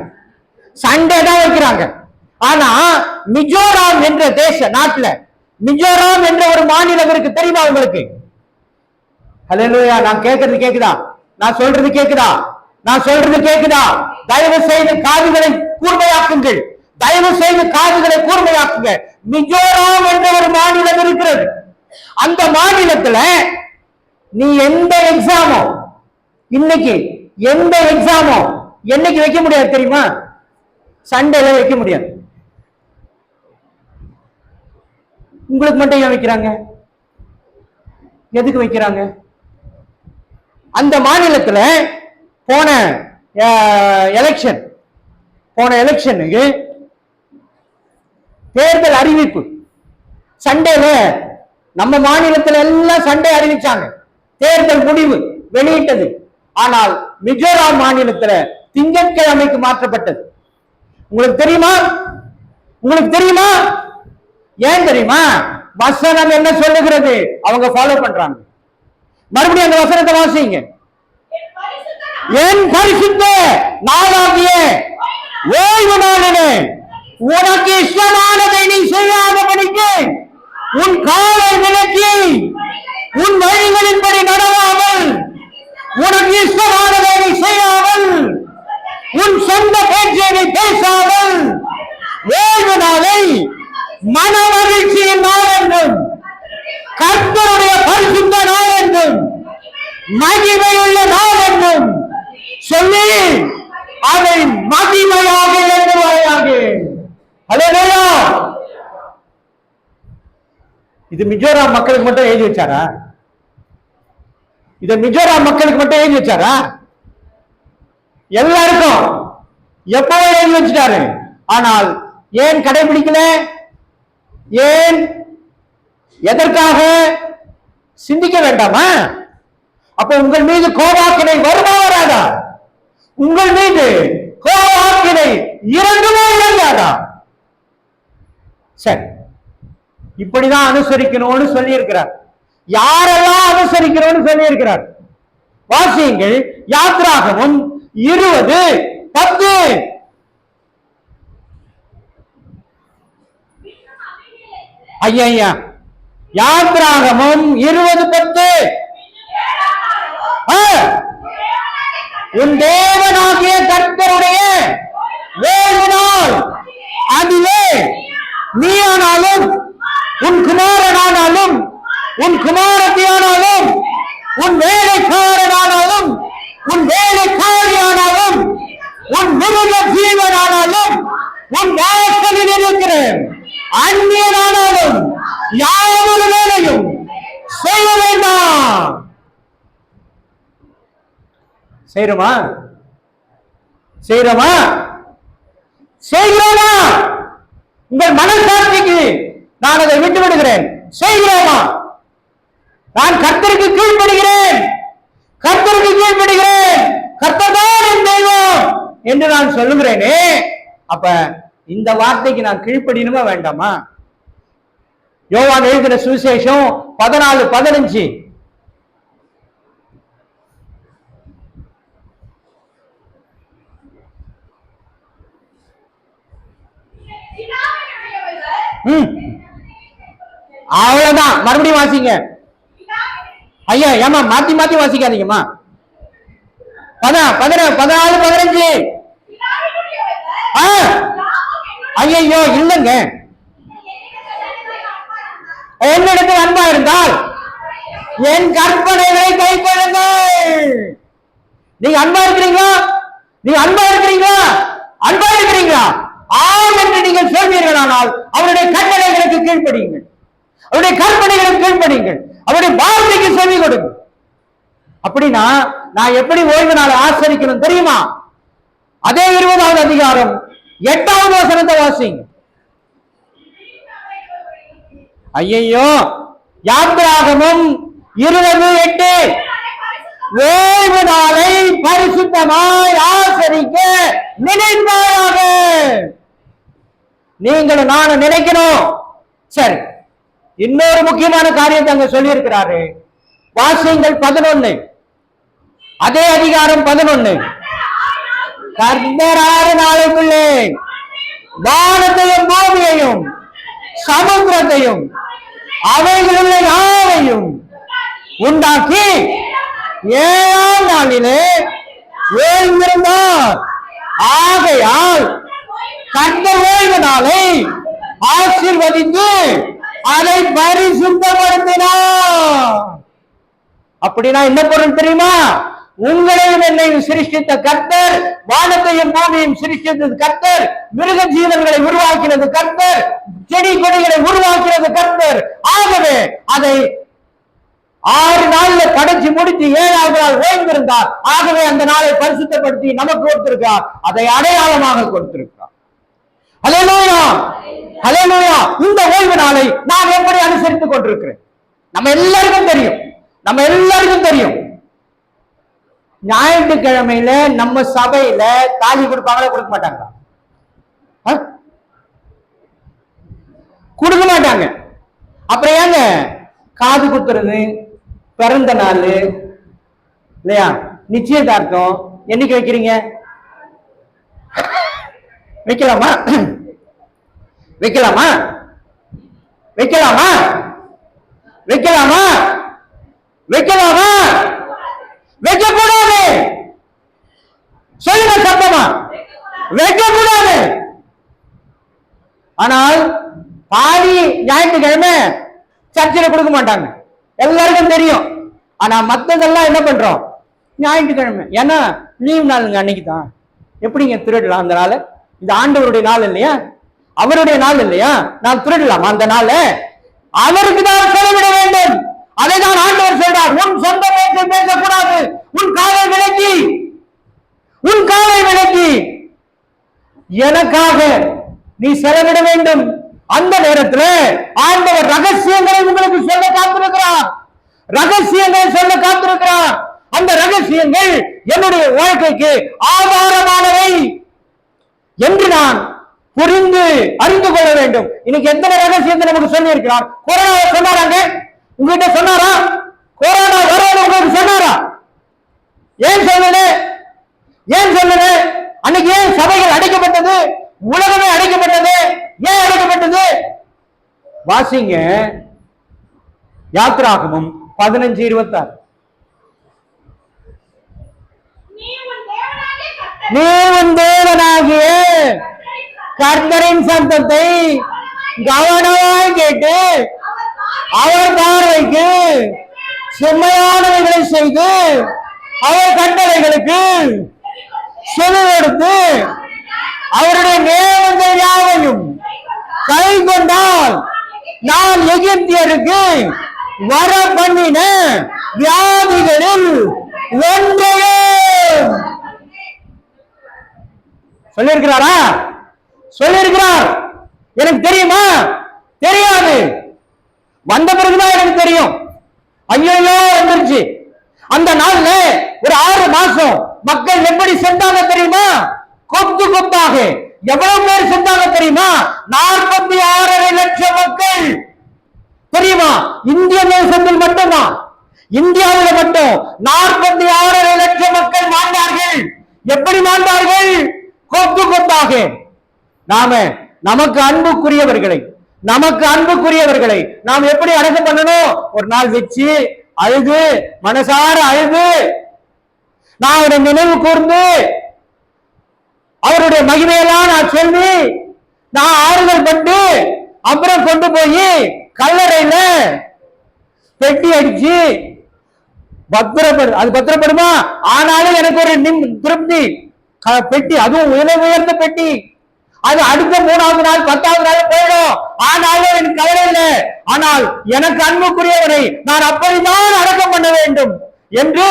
சண்டே தான் வைக்கிறாங்க. ஆனா மிஜோராம் என்ற நாட்டுல, மிஜோராம் என்ற ஒரு மாநிலம் இருக்கு தெரியுமா உங்களுக்கு? ஹல்லேலூயா. நான் கேட்கறது கேக்குதா? நான் சொல்றது கேக்குதா? தயவு செய்து காதுகளை கூர்மையாக்குங்கள், மிஜோராம் என்ற ஒரு மாநிலம் இருக்கிறது. அந்த மாநிலத்துல நீ எந்த எக்ஸாமோ என்னைக்கு வைக்க முடியாது தெரியுமா? சண்டேல வைக்க முடியாது. உங்களுக்கு மட்டும் ஏன் வைக்கிறாங்க? எதுக்கு வைக்கிறாங்க? அந்த மாநிலத்துல போன எலெக்ஷனுக்கு தேர்தல் அறிவிப்பு சண்டேல, நம்ம மாநிலத்தில் எல்லாம் சண்டே அறிவிச்சாங்க, தேர்தல் முடிவு வெளியிட்டது. ஆனால் மிஜோராம் மாநிலத்தில் திங்கட்கிழமைக்கு மாற்றப்பட்டது. உங்களுக்கு தெரியுமா? ஏன் தெரியுமா? வசனம் என்ன சொல்லுகிறது? அவங்க ஃபாலோ பண்றாங்க. மறுபடியும் அந்த வசனத்தை வாசிங்க. என் பரிசுத்த நாளாகிய ஓய்வு நாளிலே உனக்கு இஷ்டமானதை நீ செய்யாதபடிக்கு உன் காலை விலக்கி உன் வழிகளின்படி நடவாமல், உனக்கு இஷ்டமானதை நீ செய்யாமல், உன் சொந்த பேச்சை நீ பேசாமல், ஓய்வு நாளை மன மகிழ்ச்சியின் நாள் என்றும், கர்த்தருடைய பரிசுத்த நாள் என்றும், மகிமையுள்ள நாள் என்றும் சொல்லி அதை மகிமையாக எழுதுவாயாக. ஹல்லேலூயா. இது மிஜோராம் மக்களுக்கு மட்டும் எழுதி வச்சாரா? எல்லாருக்கும் எப்பவோ எழுதி வச்சுட்டாரு. ஆனால் ஏன் கடைபிடிக்கல? ஏன்? எதற்காக? சிந்திக்க வேண்டாமா? அப்ப உங்கள் மீது கோபாக்கினை வருமா வராதா? உங்கள் மீது கோபாக்கினை இறங்குமா இறங்காதா? சரி, இப்படிதான் அனுசரிக்கணும்னு சொல்லி இருக்கிறார். யாரெல்லாம் அனுசரிக்கணும்னு சொல்லி இருக்கிறார்? வாசியுங்கள். யாத்ராகமம் 20:10. ஐயா, யாத்ராகமம் 20:10. உன் தேவனாகிய கர்த்தருடைய வேறு நாள் அதிலே நீயானாலும் உன் குமாரனானாலும் உன் குமாரத்தியானாலும் உன் வேலைக்காரனானாலும் உன் வேலைக்காரியானாலும் உன் மிருக ஜீவனானாலும் உன் வாசலில் இருக்கிற அந்நியனானாலும் யாவொரு வேலையும் செய்ய வேண்டாம். செய்யறோமா? செய்யறோமா? செய்கிறோமா? உங்கள் மனசாட்சிக்கு நான் அதை விட்டு விடுகிறேன். செய்கிறோமா? நான் கர்த்தருக்கு கீழ்ப்படுகிறேன், கர்த்தருக்கு கீழ்ப்படுகிறேன், கர்த்தர் தான் என் தெய்வம் என்று நான் சொல்லுகிறேனே, அப்ப இந்த வார்த்தைக்கு நான் கீழ்ப்படியணுமா வேண்டாமா? யோவான் எழுதின சுவிசேஷம் 14:15. அவ்வளவுதான். மறுபடியும் வாசிங்க ஐயா. ஏமா மாத்தி மாத்தி வாசிக்காதீங்கம்மா. 14:15. ஐயோ இல்லைங்க. என்னிடத்தில் அன்பா இருந்தால் என் கற்பனைகளை கைக்கொள்ளுங்கள். நீங்க அன்பா இருக்கிறீங்களா? நீங்க அன்பா இருக்கிறீங்களா? அன்பா இருக்கிறீங்களா? ஆம் என்று நீங்கள் சொல்வீர்களானால் அவருடைய கட்டளைகளுக்கு கீழ்ப்படியுங்கள், அவருடைய கற்பனைகளுக்கு கீழ்ப்படியுங்கள், அவருடைய வார்த்தைக்கு செவி கொடுங்க. அப்படின்னா நான் எப்படி ஓய்வு நாளை ஆசரிக்கணும் தெரியுமா? அதே 20வது அதிகாரம் 8வது வசனத்தை வாசிங்க. ஐயோ, யாத்ராகமம் 20:8. ஓய்வு நாளை பரிசுத்தமாய் ஆசரிக்க நினைப்பாயாக. நீங்களும் நானும் நினைக்கணும். சரி, இன்னொரு முக்கியமான காரியத்தை அங்க சொல்லி இருக்கிறாரு. வாசியங்கள் 11, அதே அதிகாரம் 11. கர்த்தர் 6 நாளைக்குள்ளே வானத்தையும் பூமியையும் சமுத்திரத்தையும் அவைகளுள்ள யாவையும் உண்டாக்கி 7ஆம் நாளிலே ஓய்ந்திருந்தார். ஆகையால் கர்த்தர் ஓய்வு நாளை ஆசீர்வதித்து அதை பரிசுத்தப்படுத்தினார். அப்படின்னா என்ன பொருள் தெரியுமா? உங்களையும் என்னையும் சிருஷ்டித்த கர்த்தர், வானத்தையும் பூமியையும் சிருஷ்டித்தது கர்த்தர், மிருக ஜீவன்களை உருவாக்கினது கர்த்தர், செடி கொடிகளை உருவாக்கினது கர்த்தர். ஆகவே அதை 6 நாள்ல படைச்சு முடித்து 7வது நாள் ஓய்ந்திருந்தார். ஆகவே அந்த நாளை பரிசுத்தப்படுத்தி நமக்கு கொடுத்திருக்கார், அதை அடையாளமாக கொடுத்திருக்கார். ஹல்லேலூயா, ஹல்லேலூயா. இந்த ஓய்வு நாளை நான் எப்படி அனுசரித்துக் கொண்டிருக்கிறேன் நம்ம எல்லாருக்கும் தெரியும், நம்ம எல்லாருக்கும் தெரியும். ஞாயிற்றுக்கிழமையில நம்ம சபையில தாலி கொடுப்பாங்களா? கொடுக்க மாட்டாங்க, கொடுக்க மாட்டாங்க. அப்புறம் ஏங்க காது குத்துறது, பிறந்த நாள் இல்லையா, நிச்சயதார்த்தம் என்னைக்கு வைக்கிறீங்க? வைக்கலாமா? வைக்கலாமா? வைக்கலாமா? வைக்கலாமா? வைக்கலாமா? வைக்கக்கூடாது. சொல்லுங்க சத்தமா, வைக்கக்கூடாது. ஆனால் பாதி ஞாயிற்றுக்கிழமை சர்ச்சையில கொடுக்க மாட்டாங்க, எல்லாருக்கும் தெரியும். ஆனா மத்ததெல்லாம் என்ன பண்றோம்? ஞாயிற்றுக்கிழமை, ஏன்னா லீவ் நாளுங்க, அன்னைக்கு தான். எப்படிங்க திருடலாம் அந்த நாள்? இந்த ஆண்டவருடைய நாள் இல்லையா, அவருடைய நாள் இல்லையா? நான் திருடலாமா அந்த நாள்? அவருக்கு தான் செலவிட வேண்டும். அதைதான் ஆண்டவர் சொல்றார், உன் சொந்த பேச்சை பேசக்கூடாது, உன் காலை விலக்கி, உன் காலை விலக்கி எனக்காக நீ செலவிட வேண்டும். அந்த நேரத்தில் ஆண்டவர் ரகசியங்களை உங்களுக்கு சொல்ல காத்திருக்கிறார். ரகசியங்களை சொல்ல காத்திருக்கிறார். அந்த ரகசியங்கள் என்னுடைய வாழ்க்கைக்கு ஆதாரமானவை என்று நான் புரிந்து அறிந்து கொள்ள வேண்டும். இன்னைக்கு எத்தனை ரகசியத்தை நமக்கு சொல்லி இருக்கிறார். கொரோனா சொன்னாராங்க, உங்ககிட்ட சொன்னாரா? கொரோனா வரும் உங்களுக்கு சொன்னாரா? ஏன் சொல்லல? ஏன் சொல்லல? அன்னைக்கு ஏன் சபைகள் அடைக்கப்பட்டது? உலகமே அடைக்கப்பட்டது. ஏன் அடைக்கப்பட்டது? வாசிங்க யாத்திராகமம் 15:26. நீ உன் தேவனாகிய கர்த்தரின் சத்தத்தை கவனமாய் கேட்டு அவர் பார்வைக்கு செம்மையானவைகளை செய்து அவர் கட்டளைகளுக்கு செவி கொடுத்து அவருடைய நியமங்கள் யாவையும் கை கொண்டால் நான் எகிப்தியருக்கு வர பண்ணின வியாதிகளில் ஒன்றையே சொல்லியிருக்கிறாரா? சொல்லியிருக்கிறார். எனக்கு தெரியுமா? தெரியாது. வந்த பிறகுதான் எனக்கு தெரியும். ஐயோ வந்துருச்சு. அந்த நாள்ல ஒரு 6 மாசம் மக்கள் எப்படி சென்றாங்க தெரியுமா? கொத்து கொத்தாக. எவ்வளவு பேர் சென்றாங்க தெரியுமா? 46.5 லட்சம் மக்கள். தெரியுமா? இந்திய தேசத்தில் மட்டும்தான், இந்தியாவில் மட்டும் 46.5 லட்சம் மக்கள் மாண்டார்கள். எப்படி மாண்டார்கள்? கொத்து கொத்தாக. நமக்கு அன்புக்குரியவர்களை நாம் எப்படி அடக்கம் பண்ணணும்? ஒரு நாள் வச்சு அழுது, மனசார அழுது, நான் அவரை நினைவு கூர்ந்து அவருடைய மகிமையெல்லாம் நான் சொல்லி நான் ஆறுதல் பட்டு அப்புறம் கொண்டு போய் கல்லறையில பெட்டி அடிச்சு அது பத்திரப்படுமா? ஆனாலும் எனக்கு ஒரு திருப்தி. பெட்டி, அதுவும் உயர்ந்த பெட்டி, அது அடுத்த 3வது நாள் 10வது நாள் போயிடும். ஆனாலும் எனக்கு கவலை இல்லை. ஆனால் எனக்கு அன்புக்குரியவரை நான் அப்படிதான் அடக்கம் பண்ண வேண்டும் என்று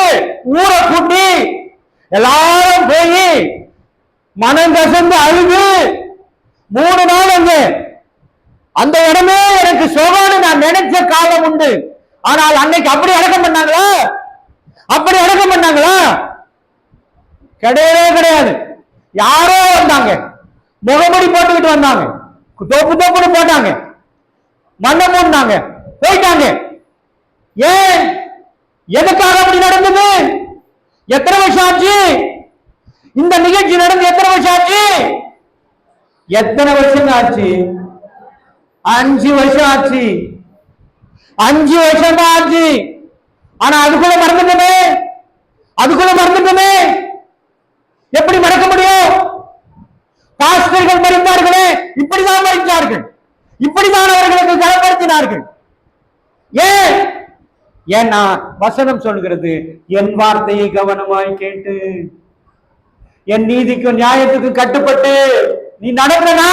ஊரை கூட்டி எல்லாரும் போய் மனம் கசந்து அழுது 3 நாள் அந்த இடமே எனக்கு சோகான்னு நான் நினைச்ச காலம் உண்டு. ஆனால் அன்னைக்கு அப்படி அடக்கம் பண்ணாங்களா? கிடையவே கிடையாது. யாரோ வந்தாங்க, முகமூடி போட்டுக்கிட்டு வந்தாங்க, தோப்புன்னு போட்டாங்க, மண்ணை மூடினாங்க, போயிட்டாங்க. ஏன்? எதுக்காக அப்படி நடந்தது? எத்தனை வருஷம் ஆச்சு இந்த நிகழ்ச்சி நடந்து? எத்தனை வருஷம் ஆச்சு? எத்தனை வருஷம் ஆச்சு? 5 வருஷம் ஆச்சு. 5 வருஷம் தான் ஆச்சு. ஆனா அதுக்குள்ள மறந்துட்டோமே. எப்படி மறக்க முடியும்? பாஸ்டர்கள் மறித்தார்களே, இப்படிதான் மறித்தார்கள், இப்படிதான் அவர்களுக்கு கனப்படுத்தினார்கள். ஏன்னா வசனம் சொல்கிறது, என் வார்த்தையை கவனமாய் கேட்டு என் நீதிக்கும் நியாயத்துக்கும் கட்டுப்பட்டு நீ நடக்கனா.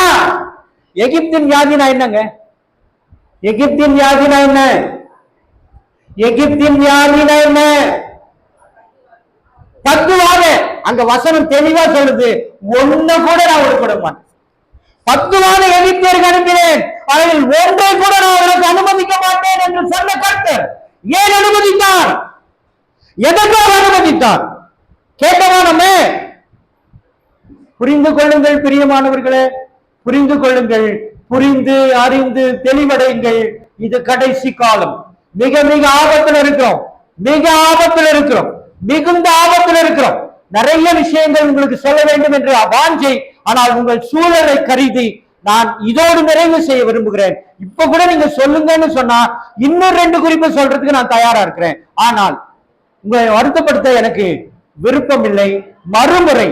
எகிப்தின் வியாதினா என்னங்க? எகிப்தின் வியாதினா என்ன? 10 வாத அங்க வசனம் தெளிவா சொல்லுது, ஒண்ணு கூட நான் விட மாட்டேன். 10 வாத எகிப்தியருக்கு அனுப்பினேன், அதில் ஒன்றை கூட நான் அவருக்கு அனுமதிக்க மாட்டேன் என்று சொன்ன கர்த்தர் ஏன் அனுமதித்தார்? எதற்காக அனுமதித்தார்? கேட்டவா நம்ம? புரிந்து கொள்ளுங்கள் பிரியமானவர்களே, புரிந்து கொள்ளுங்கள், புரிந்து அறிந்து தெளிவடைங்கள். இது கடைசி காலம். மிக மிக ஆபத்தில் இருக்கிறோம், மிகுந்த ஆபத்தில் இருக்கிறோம். நிறைய விஷயங்கள் உங்களுக்கு சொல்ல வேண்டும் என்று வாஞ்சை, ஆனால் உங்கள் சூழலை கருதி நான் இதோடு நிறைவு செய்ய விரும்புகிறேன். இப்ப கூட நீங்க சொல்லுங்கன்னு சொன்னா இன்னும் 2 குறிப்பு சொல்றதுக்கு நான் தயாரா இருக்கிறேன். ஆனால் உங்களை வருத்தப்படுத்த எனக்கு விருப்பம் இல்லை. மறுமுறை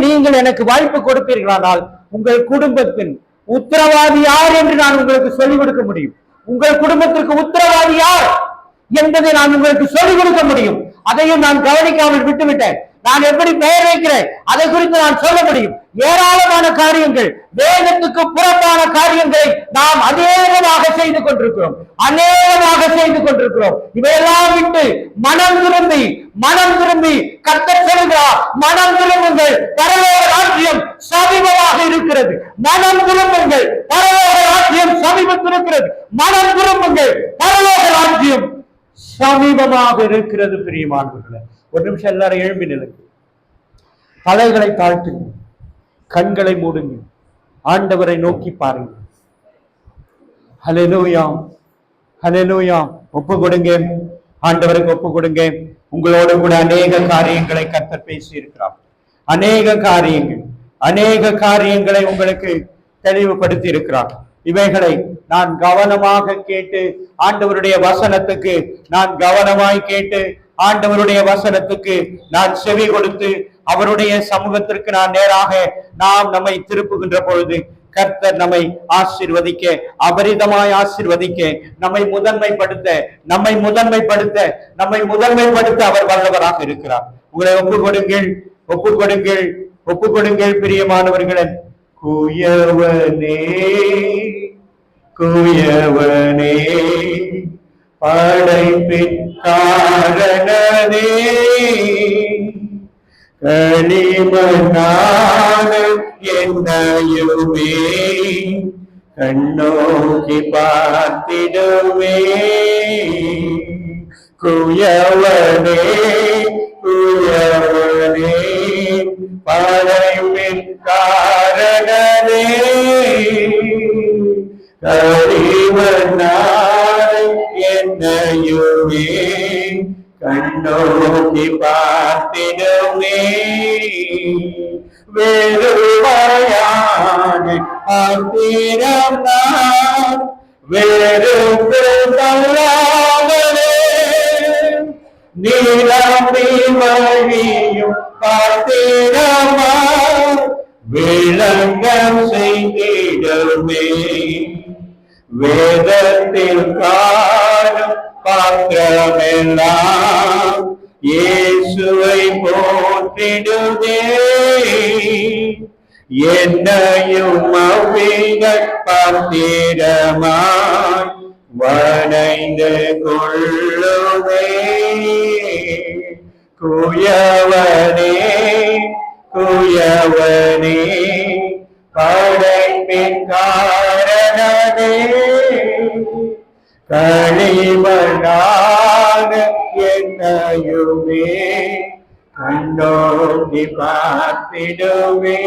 நீங்கள் எனக்கு வாய்ப்பு கொடுப்பீர்களானால் உங்கள் குடும்பத்தின் உத்தரவாதி யார் என்று நான் உங்களுக்கு சொல்லிக் கொடுக்க முடியும். உங்கள் குடும்பத்திற்கு உத்தரவாதி யார் என்பதை நான் உங்களுக்கு சொல்லிக் கொடுக்க முடியும். அதையும் நான் கவனிக்காமல் விட்டுவிட்டேன். நான் எப்படி பெயர் வைக்கிறேன் அதை குறித்து நான் சொல்ல முடியும். ஏராளமான காரியங்கள், வேதத்துக்கு புறம்பான காரியங்களை நாம் அநேகமாக செய்து கொண்டிருக்கிறோம், இவையெல்லாம் விட்டு மனம் திரும்பி கர்த்தர் சொல்கிறார், மனம் திரும்புங்கள், பரலோக ராஜ்யம் சமீபமாக இருக்கிறது. மனம் திரும்புங்கள், பரலோக ராஜ்யம் சமீபத்தில் இருக்கிறது. மனம் திரும்புங்கள், பரலோக ராஜ்யம் சமீபமாக இருக்கிறது. பிரியமானவர்களே, ஒரு நிமிஷம் எல்லாரும் எழும்பி நிலுங்க, தலைகளை தாழ்த்துங்க, கண்களை மூடுங்க, ஆண்டவரை நோக்கி பாருங்க. ஹல்லேலூயா, ஹல்லேலூயா. ஒப்பு கொடுங்க, ஆண்டவருக்கு ஒப்பு கொடுங்க. உங்களோடு கூட அநேக காரியங்களை கர்த்தர் பேசி இருக்கிறார். அநேக காரியங்களை உங்களுக்கு தெளிவுபடுத்தி இருக்கிறார். இவைகளை நான் கவனமாக கேட்டு ஆண்டவருடைய வசனத்துக்கு நான் கவனமாய் கேட்டு ஆண்டவருடைய வசனத்துக்கு நான் செவி கொடுத்து அவருடைய சமூகத்திற்கு நான் நேராக நம்மை திருப்புகின்ற பொழுது கர்த்தர் நம்மை ஆசீர்வதிக்க, அபரிதமாய் ஆசீர்வதிக்க, நம்மை முதன்மைப்படுத்த அவர் வல்லவராக இருக்கிறார். உங்களை ஒப்பு கொடுங்கள் பிரியமானவர்களே. குயவனே படைப்பின் காரணனே, களிமண்ணான என்னையுமே கண்ணோக்கி பார்த்திடுமே. குயவனே படைப்பின் காரணனே, களிமண்ணான என்னையுமே கண்ணோக்கி பார்த்திடுமே. வெறுமையான ஆத்திரம் நான் வெறுப்பு தள்ளாமலே, நீலம்பி வழியும் பார்த்திடமா விளங்கம் செய்திடுமே. வேதத்தில் காணும் பாத்திரமெல்லாம் இயேசுவை போற்றிடுதே. என்னையும் அவ்விகள் பாத்திரமாய் வணைந்து கொள்ளுமே. குயவனே படைப்பின் காரணனே, களிமண்ணான என்னையுமே கண்ணோக்கி பார்த்திடுமே.